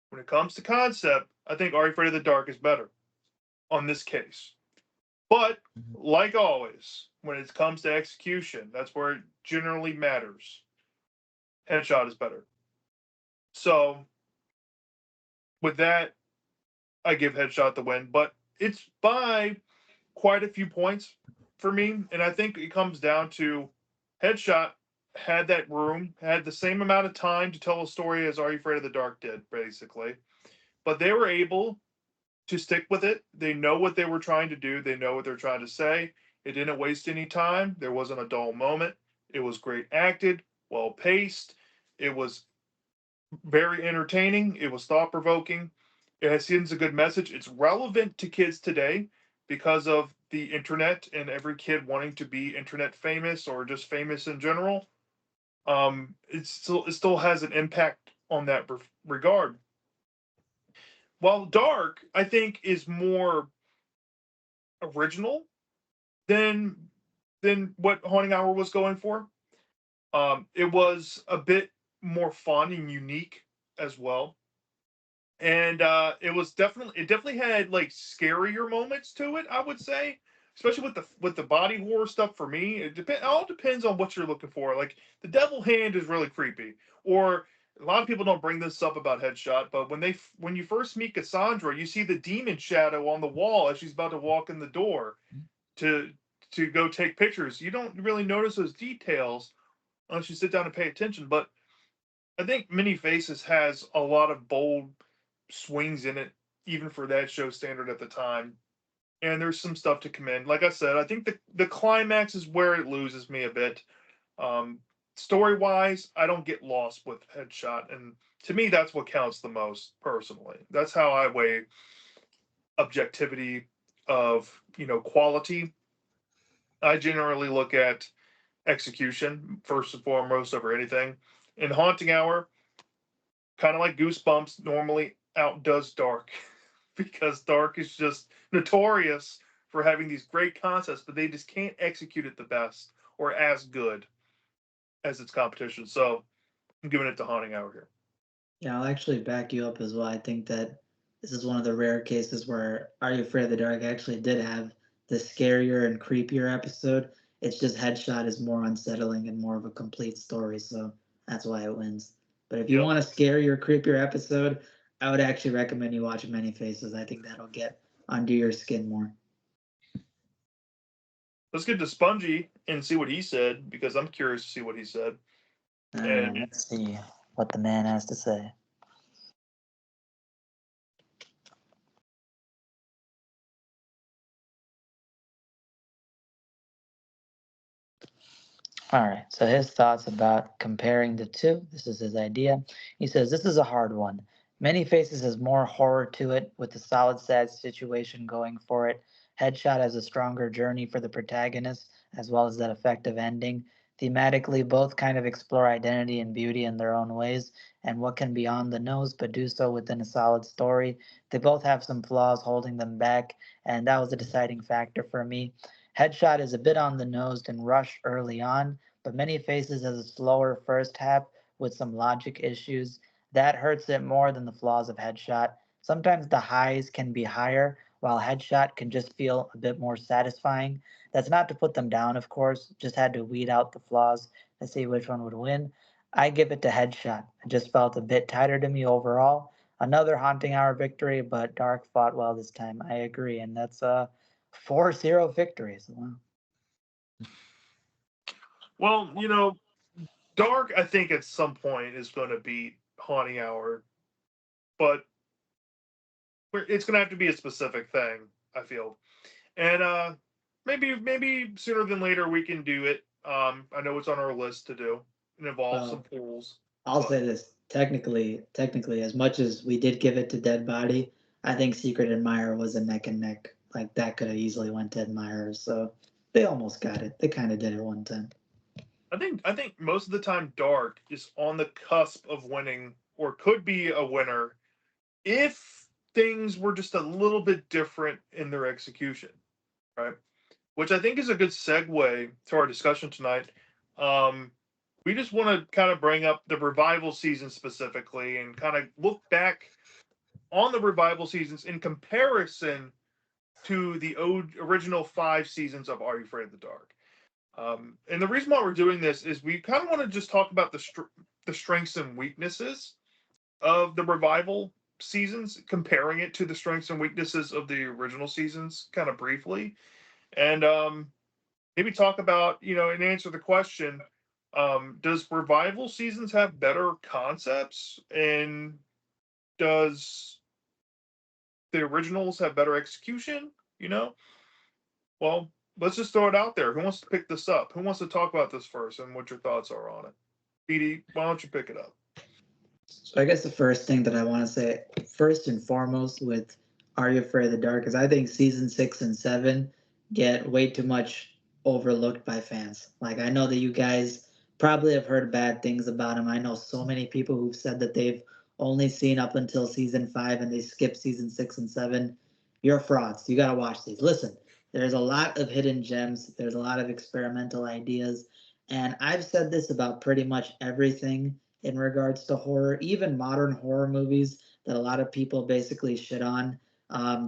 When it comes to concept, I think Are You Afraid of the Dark is better on this case. But Mhm. like always, when it comes to execution, that's where it generally matters. Headshot is better. So with that, I give Headshot the win, but it's by quite a few points for me, and I think it comes down to Headshot had that room, had the same amount of time to tell a story as Are You Afraid of the Dark did, basically, but they were able to stick with it. They know what they were trying to do. They know what they're trying to say. It didn't waste any time. There wasn't a dull moment. It was great acted, well paced. It was very entertaining. It was thought provoking. It sends a good message. It's relevant to kids today because of the internet and every kid wanting to be internet famous or just famous in general. It still has an impact on that regard. while Dark, I think, is more original than what Haunting Hour was going for. It was a bit more fun and unique as well, and it definitely had like scarier moments to it. I would say, especially with the body horror stuff. For me, it all depends on what you're looking for. Like the Devil Hand is really creepy, or a lot of people don't bring this up about Headshot, but when you first meet Cassandra, you see the demon shadow on the wall as she's about to walk in the door to go take pictures. You don't really notice those details unless you sit down and pay attention. But I think Many Faces has a lot of bold swings in it, even for that show standard at the time. And there's some stuff to commend. Like I said, I think the climax is where it loses me a bit. Um, Story wise, I don't get lost with Headshot, and to me, that's what counts the most personally. That's how I weigh objectivity of quality. I generally look at execution first and foremost over anything. In Haunting Hour, kind of like Goosebumps, normally outdoes Dark because Dark is just notorious for having these great concepts, but they just can't execute it the best or as good as its competition. So I'm giving it to Haunting Hour here. Yeah, I'll actually back you up as well. I think that this is one of the rare cases where Are You Afraid of the Dark actually did have the scarier and creepier episode. It's just Headshot is more unsettling and more of a complete story, so that's why it wins. But if you Yep. want a scarier, creepier episode, I would actually recommend you watch Many Faces. I think that'll get under your skin more. Let's get to Spongy and see what he said because I'm curious to see what he said. All right, And let's see what the man has to say. All right, so his thoughts about comparing the two. This is his idea. He says, this is a hard one. Many Faces has more horror to it, with the solid sad situation going for it. Headshot has a stronger journey for the protagonist, as well as that effective ending. Thematically, both kind of explore identity and beauty in their own ways, and what can be on the nose, but do so within a solid story. They both have some flaws holding them back, and that was a deciding factor for me. Headshot is a bit on the nose and rush early on, but Many Faces has a slower first half with some logic issues. That hurts it more than the flaws of Headshot. Sometimes the highs can be higher, while Headshot can just feel a bit more satisfying. That's not to put them down, of course, just had to weed out the flaws to see which one would win. I give it to Headshot. It just felt a bit tighter to me overall. Another Haunting Hour victory, but Dark fought well this time. I agree, and that's a 4-0 victory. So, wow. well, Dark, I think at some point is going to beat Haunting Hour, but it's going to have to be a specific thing. I feel, and maybe sooner than later we can do it. I know it's on our list to do. It involves some Well, pools, I'll but say this. Technically, as much as we did give it to Dead Body, I think Secret Admirer was a neck and neck. Like that could have easily went to Admirer. So they almost got it. They kind of did it one time. I think most of the time Dark is on the cusp of winning or could be a winner if things were just a little bit different in their execution, right? Which I think is a good segue to our discussion tonight. Um, we just want to kind of bring up the revival season specifically and kind of look back on the revival seasons in comparison to the original 5 seasons of Are You Afraid of the Dark? And the reason why we're doing this is we kind of want to just talk about the strengths and weaknesses of the revival seasons, comparing it to the strengths and weaknesses of the original seasons, kind of briefly, and maybe talk about and answer the question: does revival seasons have better concepts, and does the originals have better execution? You know, well, let's just throw it out there. Who wants to pick this up? Who wants to talk about this first, and what your thoughts are on it? PD, why don't you pick it up? So I guess the first thing that I want to say, first and foremost, with Are You Afraid of the Dark, is I think season 6 and 7 get way too much overlooked by fans. Like I know that you guys probably have heard bad things about them. I know so many people who've said that they've only seen up until season 5 and they skip season 6 and 7, you're frauds. You got to watch these. Listen, there's a lot of hidden gems, there's a lot of experimental ideas. And I've said this about pretty much everything in regards to horror, even modern horror movies that a lot of people basically shit on.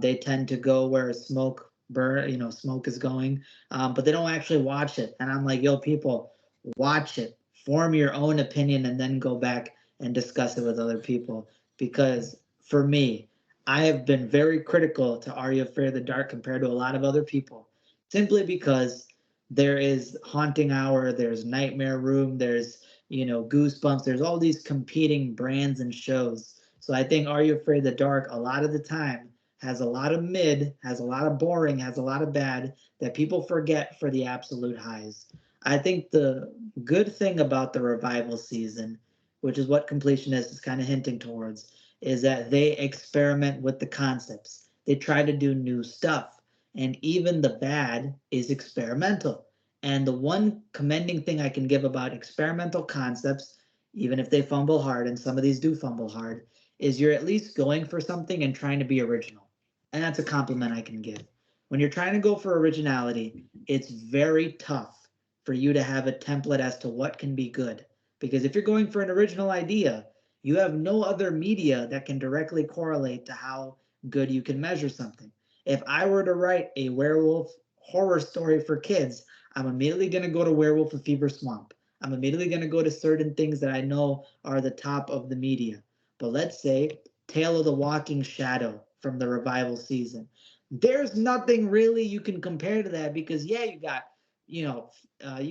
They tend to go where smoke burn, smoke is going, but they don't actually watch it. And I'm like, yo, people, watch it, form your own opinion, and then go back and discuss it with other people. Because for me, I have been very critical to Are You Afraid of the Dark compared to a lot of other people, simply because there is Haunting Hour, there's Nightmare Room, there's Goosebumps, there's all these competing brands and shows. So I think Are You Afraid of the Dark a lot of the time has a lot of mid, has a lot of boring, has a lot of bad that people forget for the absolute highs. I think the good thing about the revival season, which is what Completionist is kind of hinting towards, is that they experiment with the concepts. They try to do new stuff. And even the bad is experimental. And the one commending thing I can give about experimental concepts, even if they fumble hard, and some of these do fumble hard, is you're at least going for something and trying to be original. And that's a compliment I can give. When you're trying to go for originality, it's very tough for you to have a template as to what can be good. Because if you're going for an original idea, you have no other media that can directly correlate to how good you can measure something. If I were to write a werewolf horror story for kids, I'm immediately going to go to Werewolf of Fever Swamp. I'm immediately going to go to certain things that I know are the top of the media. But let's say Tale of the Walking Shadow from the revival season. There's nothing really you can compare to that because yeah, you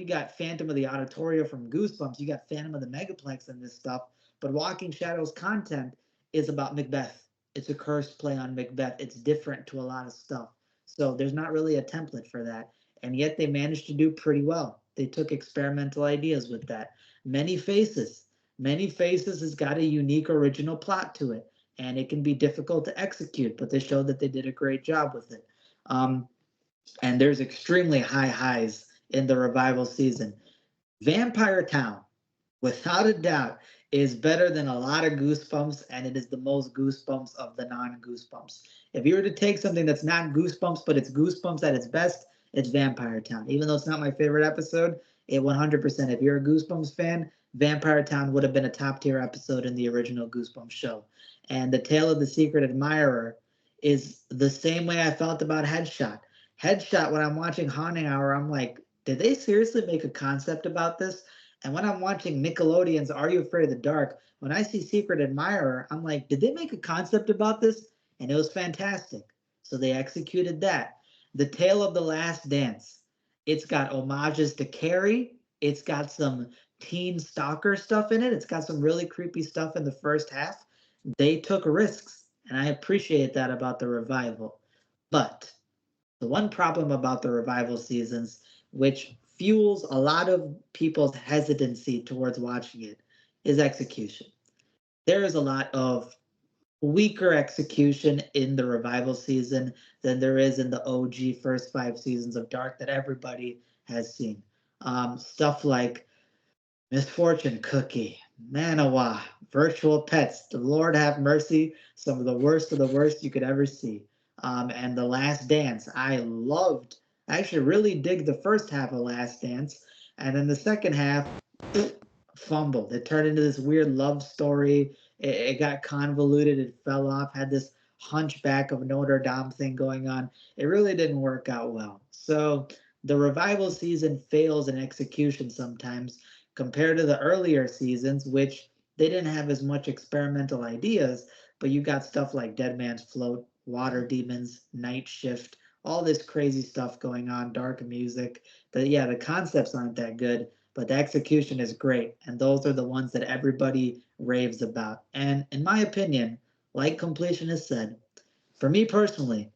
got Phantom of the Auditoria from Goosebumps, you got Phantom of the Megaplex and this stuff, but Walking Shadows content is about Macbeth. It's a cursed play on Macbeth. It's different to a lot of stuff. So there's not really a template for that. And yet they managed to do pretty well. They took experimental ideas with that. Many Faces. Many Faces has got a unique original plot to it. And it can be difficult to execute, but they showed that they did a great job with it. Um, and there's extremely high highs in the revival season. Vampire Town, without a doubt, is better than a lot of Goosebumps, and it is the most Goosebumps of the non Goosebumps. If you were to take something that's not Goosebumps, but it's Goosebumps at its best, it's Vampire Town. Even though it's not my favorite episode, it 100%. If you're a Goosebumps fan, Vampire Town would have been a top tier episode in the original Goosebumps show. And The Tale of the Secret Admirer is the same way I felt about Headshot. Headshot, when I'm watching Haunting Hour, I'm like, did they seriously make a concept about this? And when I'm watching Nickelodeon's Are You Afraid of the Dark, when I see Secret Admirer, I'm like, did they make a concept about this? And it was fantastic. So they executed that. The Tale of the Last Dance. It's got homages to Carrie. It's got some teen stalker stuff in it. It's got some really creepy stuff in the first half. They took risks, and I appreciate that about the revival. But the one problem about the revival seasons, which fuels a lot of people's hesitancy towards watching it, is execution. There is a lot of weaker execution in the revival season than there is in the OG first 5 seasons of Dark that everybody has seen. Stuff like Misfortune Cookie, Manawa, Virtual Pets, the Lord have mercy, some of the worst you could ever see. And The Last Dance, I actually really dig the first half of Last Dance. And then the second half, fumbled. It turned into this weird love story. It got convoluted, it fell off, had this hunchback of Notre Dame thing going on. It really didn't work out well. So the revival season fails in execution sometimes compared to the earlier seasons, which they didn't have as much experimental ideas, but you got stuff like Dead Man's Float, Water Demons, Night Shift, all this crazy stuff going on, dark music. The concepts aren't that good, but the execution is great. And those are the ones that everybody raves about. And in my opinion, like Completion has said, for me personally,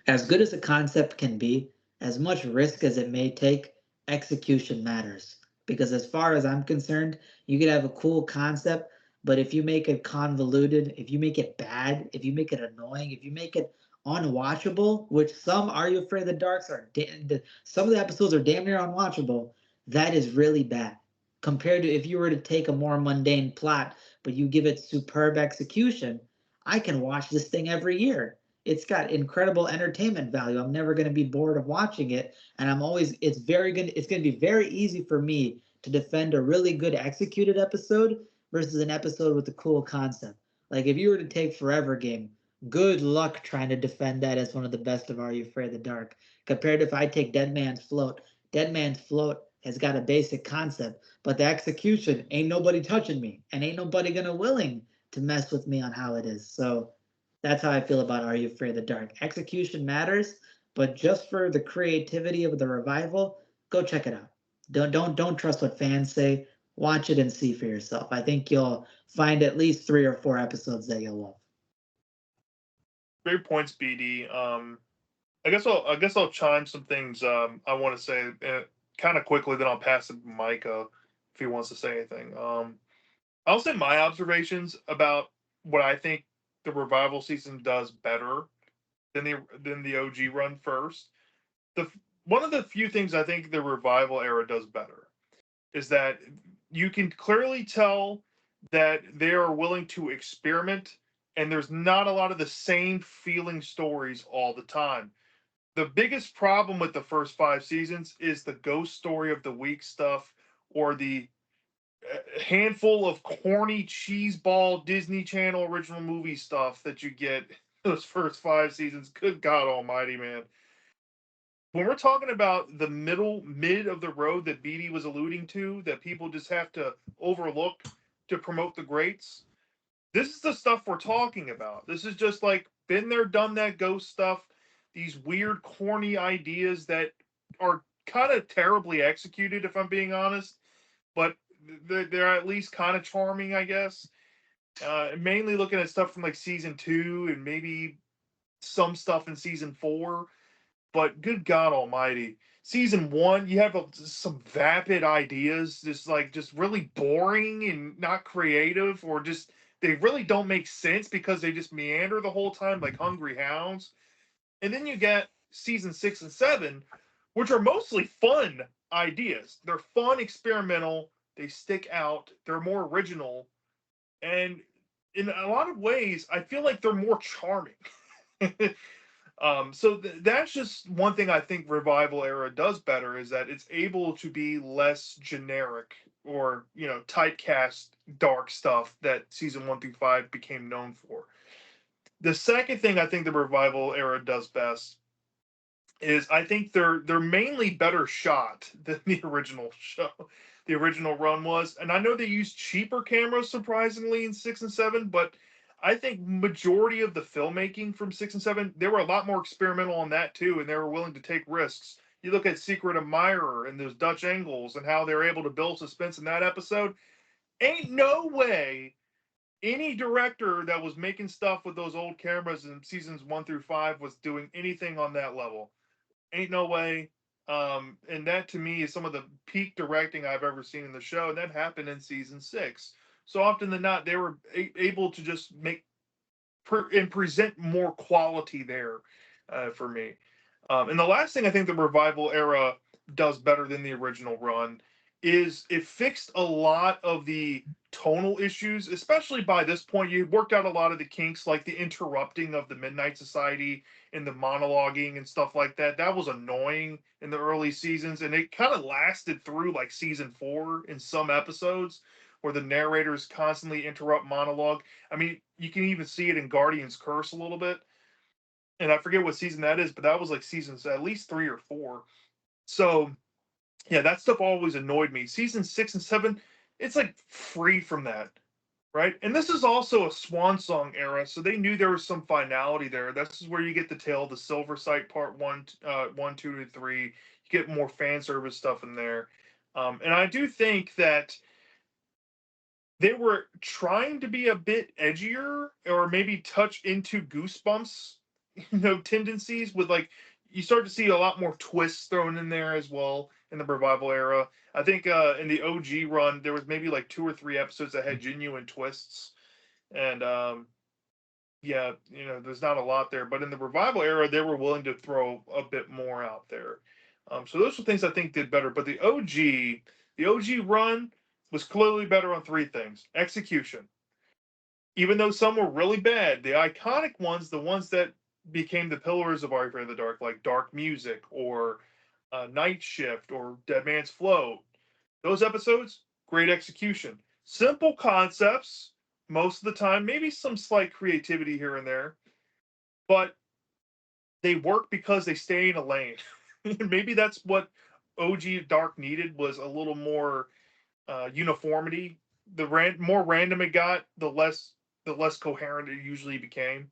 as good as a concept can be, as much risk as it may take, execution matters. Because as far as I'm concerned, you could have a cool concept, but if you make it convoluted, if you make it bad, if you make it annoying, if you make it unwatchable, which some Are You Afraid of the Darks are, some of the episodes are damn near unwatchable, that is really bad. Compared to if you were to take a more mundane plot, but you give it superb execution, I can watch this thing every year. It's got incredible entertainment value. I'm never going to be bored of watching it, and it's very good. It's going to be very easy for me to defend a really good executed episode versus an episode with a cool concept. Like if you were to take Forever Game, good luck trying to defend that as one of the best of Are You Afraid of the Dark. Compared to if I take Dead Man's Float, Dead Man's Float has got a basic concept, but the execution ain't nobody touching me, and ain't nobody gonna willing to mess with me on how it is. So that's how I feel about Are You Afraid of the Dark. Execution matters, but just for the creativity of the revival, go check it out. Don't trust what fans say. Watch it and see for yourself. I think you'll find at least 3 or 4 episodes that you'll love. Great points, BD. I guess I'll chime some things I want to say kind of quickly. Then I'll pass it to Micah if he wants to say anything. I'll say my observations about what I think the revival season does better than the OG run first. The One of the few things I think the revival era does better is that you can clearly tell that they are willing to experiment, and there's not a lot of the same feeling stories all the time. The biggest problem with the first 5 seasons is the ghost story of the week stuff, or the handful of corny cheeseball Disney Channel original movie stuff that you get those first 5 seasons. Good God Almighty, man! When we're talking about the mid of the road that BD was alluding to, that people just have to overlook to promote the greats, this is the stuff we're talking about. This is just like been there, done that ghost stuff. These weird, corny ideas that are kind of terribly executed, if I'm being honest, but they're at least kind of charming, I guess. Mainly looking at stuff from like season 2 and maybe some stuff in season 4. But good God Almighty, season 1, you have some vapid ideas, just really boring and not creative, or just they really don't make sense because they just meander the whole time like hungry hounds. And then you get season 6 and 7, which are mostly fun ideas. They're fun, experimental. They stick out. They're more original, and in a lot of ways, I feel like they're more charming. So that's just one thing I think Revival era does better, is that it's able to be less generic, or typecast dark stuff that season 1 through 5 became known for. The second thing I think the Revival era does best is I think they're mainly better shot than the original show, the original run was. And I know they used cheaper cameras surprisingly in 6 and 7, but I think majority of the filmmaking from 6 and 7, they were a lot more experimental on that too, and they were willing to take risks. You look at Secret Admirer and those Dutch angles and how they're able to build suspense in that episode. Ain't no way any director that was making stuff with those old cameras in seasons 1 through 5 was doing anything on that level. Ain't no way. And that to me is some of the peak directing I've ever seen in the show, and that happened in season 6. So often than not, they were able to just make and present more quality there for me. And the last thing I think the revival era does better than the original run is it fixed a lot of the tonal issues, especially by this point. You worked out a lot of the kinks, like the interrupting of the Midnight Society and the monologuing and stuff like that. That was annoying in the early seasons, and it kind of lasted through like season 4 in some episodes, where the narrators constantly interrupt monologue. I mean, you can even see it in Guardian's Curse a little bit. And I forget what season that is, but that was like seasons at least 3 or 4. So yeah, that stuff always annoyed me. Season 6 and 7, it's like free from that, right? And this is also a swan song era, so they knew there was some finality there. This is where you get the Tale of the Silver Sight Part 1, 2, and 3. You get more fan service stuff in there, and I do think that they were trying to be a bit edgier, or maybe touch into Goosebumps, tendencies, with like you start to see a lot more twists thrown in there as well in the revival era. I think in the OG run there was maybe like 2 or 3 episodes that had genuine twists, and yeah, there's not a lot there. But in the revival era, they were willing to throw a bit more out there. So those are things I think did better. But the OG run was clearly better on 3 things: execution, even though some were really bad, the iconic ones, the ones that became the pillars of Are You Afraid of the Dark, like Dark Music or Night Shift or Dead Man's Float, those episodes, great execution. Simple concepts most of the time, maybe some slight creativity here and there, but they work because they stay in a lane. Maybe that's what OG Dark needed, was a little more uniformity. More random it got, the less coherent it usually became.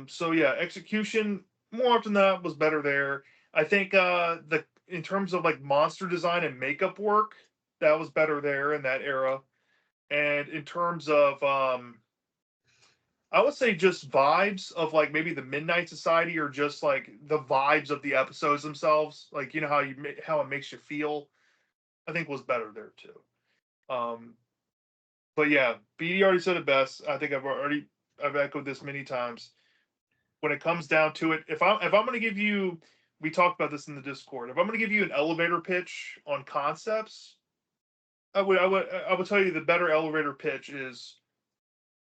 So yeah, execution more often than not was better there. I think the in terms of like monster design and makeup work, that was better there in that era. And in terms of I would say just vibes of like maybe the Midnight Society, or just like the vibes of the episodes themselves, like you know how it makes you feel. I think was better there too. Um, but yeah, BD already said it best. I think I've echoed this many times. When it comes down to it, if I'm going to give you, we talked about this in the Discord. If I'm going to give you an elevator pitch on concepts, I would tell you the better elevator pitch is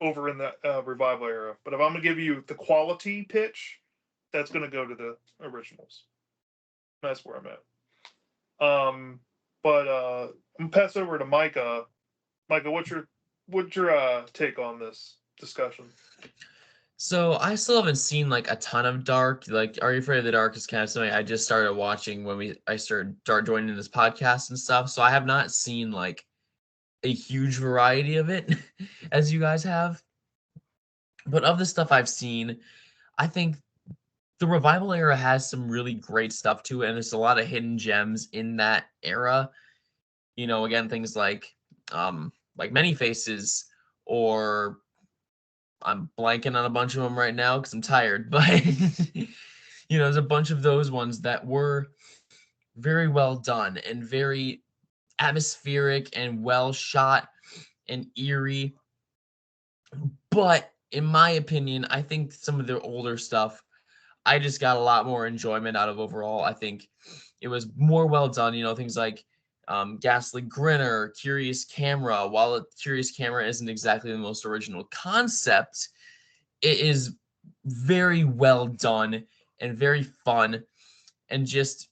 over in the revival era. But if I'm going to give you the quality pitch, that's going to go to the originals. That's where I'm at. But I'm gonna pass over to Micah. Micah, what's your take on this discussion? So I still haven't seen like a ton of Dark. Like, Are You Afraid of the Dark is kind of something I just started watching when I start joining this podcast and stuff. So I have not seen like a huge variety of it as you guys have. But of the stuff I've seen, I think the revival era has some really great stuff to it, and there's a lot of hidden gems in that era. Again, things like Many Faces, or I'm blanking on a bunch of them right now because I'm tired, but there's a bunch of those ones that were very well done and very atmospheric and well shot and eerie. But in my opinion, I think some of the older stuff, I just got a lot more enjoyment out of overall. I think it was more well done. Things like Ghastly Grinner, Curious Camera. While a Curious Camera isn't exactly the most original concept, it is very well done and very fun, and just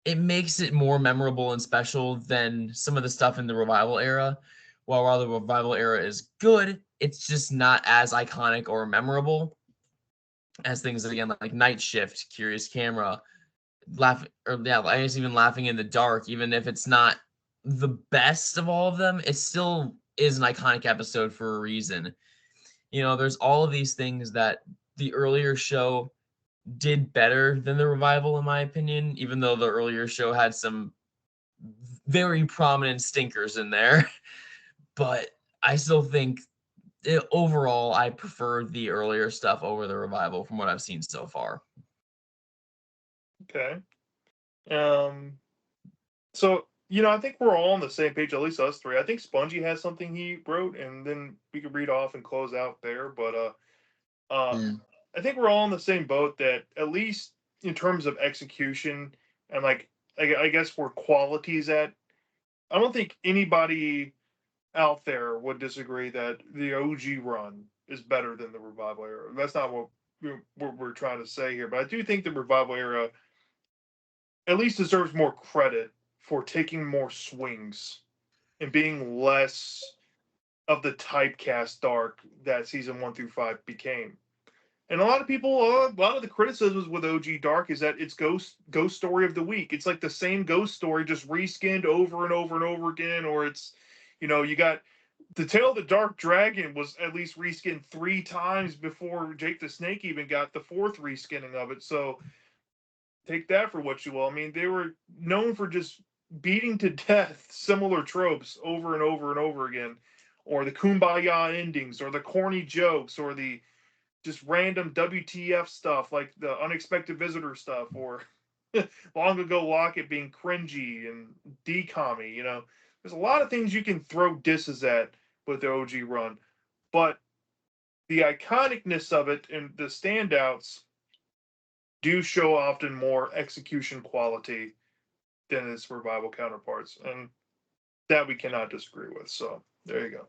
it makes it more memorable and special than some of the stuff in the revival era. While the revival era is good, it's just not as iconic or memorable as things again like Night Shift, Curious Camera, I guess even Laughing in the Dark. Even if it's not the best of all of them, it still is an iconic episode for a reason. There's all of these things that the earlier show did better than the revival, in my opinion, even though the earlier show had some very prominent stinkers in there. But I still think overall, I prefer the earlier stuff over the revival from what I've seen so far. Okay. Um, so I think we're all on the same page, at least us three. I think Spongy has something he wrote, and then we could read off and close out there. But uh, Yeah. I think we're all in the same boat that at least in terms of execution and like I guess where quality's at, I don't think anybody out there would disagree that the OG run is better than the revival era. That's not what we're trying to say here, but I do think the revival era at least deserves more credit for taking more swings and being less of the typecast dark that season 1 through 5 became. And a lot of people, a lot of the criticisms with OG Dark is that it's ghost story of the week. It's like the same ghost story, just reskinned over and over and over again. Or it's, you got the Tale of the Dark Dragon was at least reskinned 3 times before Jake the Snake even got the fourth reskinning of it. So take that for what you will. I mean, they were known for just beating to death similar tropes over and over and over again, or the kumbaya endings, or the corny jokes, or the just random WTF stuff like the unexpected visitor stuff, or long ago Locket being cringy and decommy. There's a lot of things you can throw disses at with the OG run, but the iconicness of it and the standouts do show often more execution quality than its revival counterparts, and that we cannot disagree with. So there you go.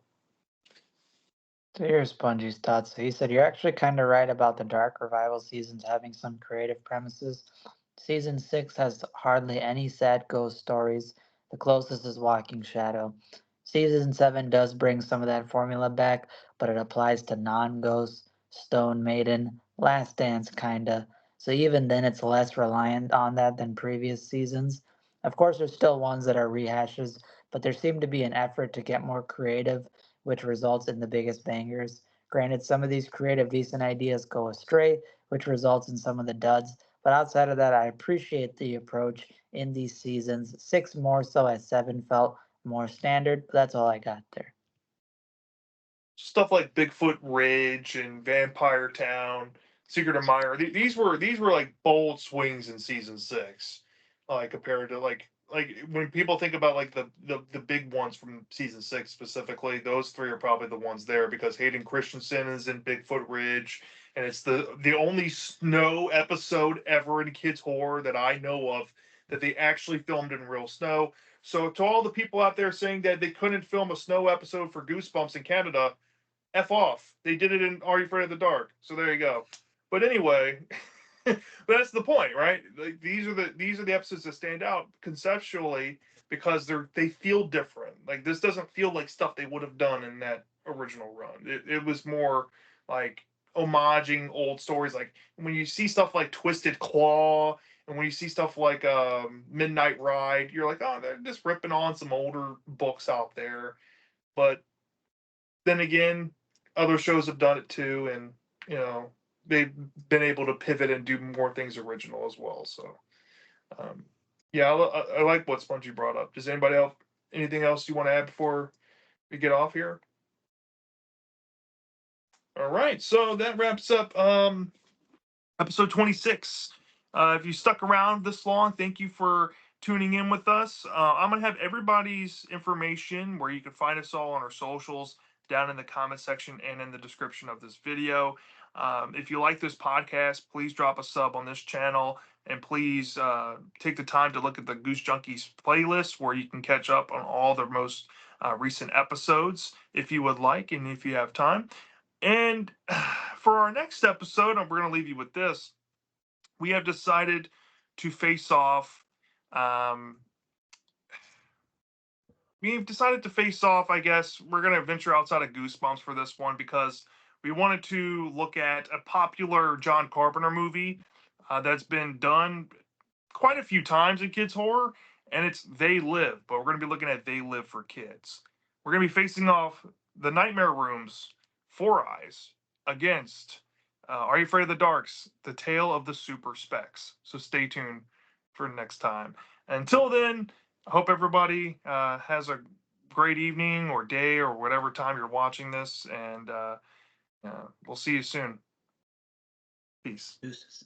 To hear Spongy's thoughts, he said, "You're actually kind of right about the Dark Revival seasons having some creative premises. Season 6 has hardly any sad ghost stories. The closest is Walking Shadow. Season 7 does bring some of that formula back, but it applies to non ghosts, Stone Maiden, Last Dance, kinda. So even then, it's less reliant on that than previous seasons. Of course, there's still ones that are rehashes, but there seemed to be an effort to get more creative, which results in the biggest bangers. Granted, some of these creative, decent ideas go astray, which results in some of the duds. But outside of that, I appreciate the approach in these seasons. Six more so, as seven felt more standard. But that's all I got there. Stuff like Bigfoot Ridge and Vampire Town, Secret of Mire. These were like bold swings in season 6, like compared to like when people think about like the big ones from season 6 specifically. Those three are probably the ones there because Hayden Christensen is in Bigfoot Ridge, and it's the only snow episode ever in kids horror that I know of that they actually filmed in real snow. So to all the people out there saying that they couldn't film a snow episode for Goosebumps in Canada, F off. They did it in Are You Afraid of the Dark? So there you go. But anyway, but that's the point, right? Like these are the episodes that stand out conceptually because they feel different. Like this doesn't feel like stuff they would have done in that original run. It was more like homaging old stories. Like when you see stuff like Twisted Claw and when you see stuff like Midnight Ride, you're like, oh, they're just ripping on some older books out there. But then again, other shows have done it too, and you know they've been able to pivot and do more things original as well. So, um, yeah, I like what Spongy brought up. Does anybody else anything else you want to add before we get off here? All right, so that wraps up episode 26. If you stuck around this long, thank you for tuning in with us. I'm going to have everybody's information where you can find us all on our socials down in the comment section and in the description of this video. If you like this podcast, please drop a sub on this channel and please take the time to look at the Goosejunkies playlist where you can catch up on all the most recent episodes if you would like and if you have time. And for our next episode, and we're going to leave you with this, we have decided to face off. Um, we've decided to face off, I guess. We're going to venture outside of Goosebumps for this one because we wanted to look at a popular John Carpenter movie that's been done quite a few times in kids horror, and it's They Live. But we're going to be looking at They Live for Kids. We're going to be facing off the Nightmare Rooms, Four Eyes against Are You Afraid of the Darks, The Tale of the Super Specs. So stay tuned for next time. Until then, I hope everybody has a great evening or day or whatever time you're watching this, and we'll see you soon. Peace. Deuces.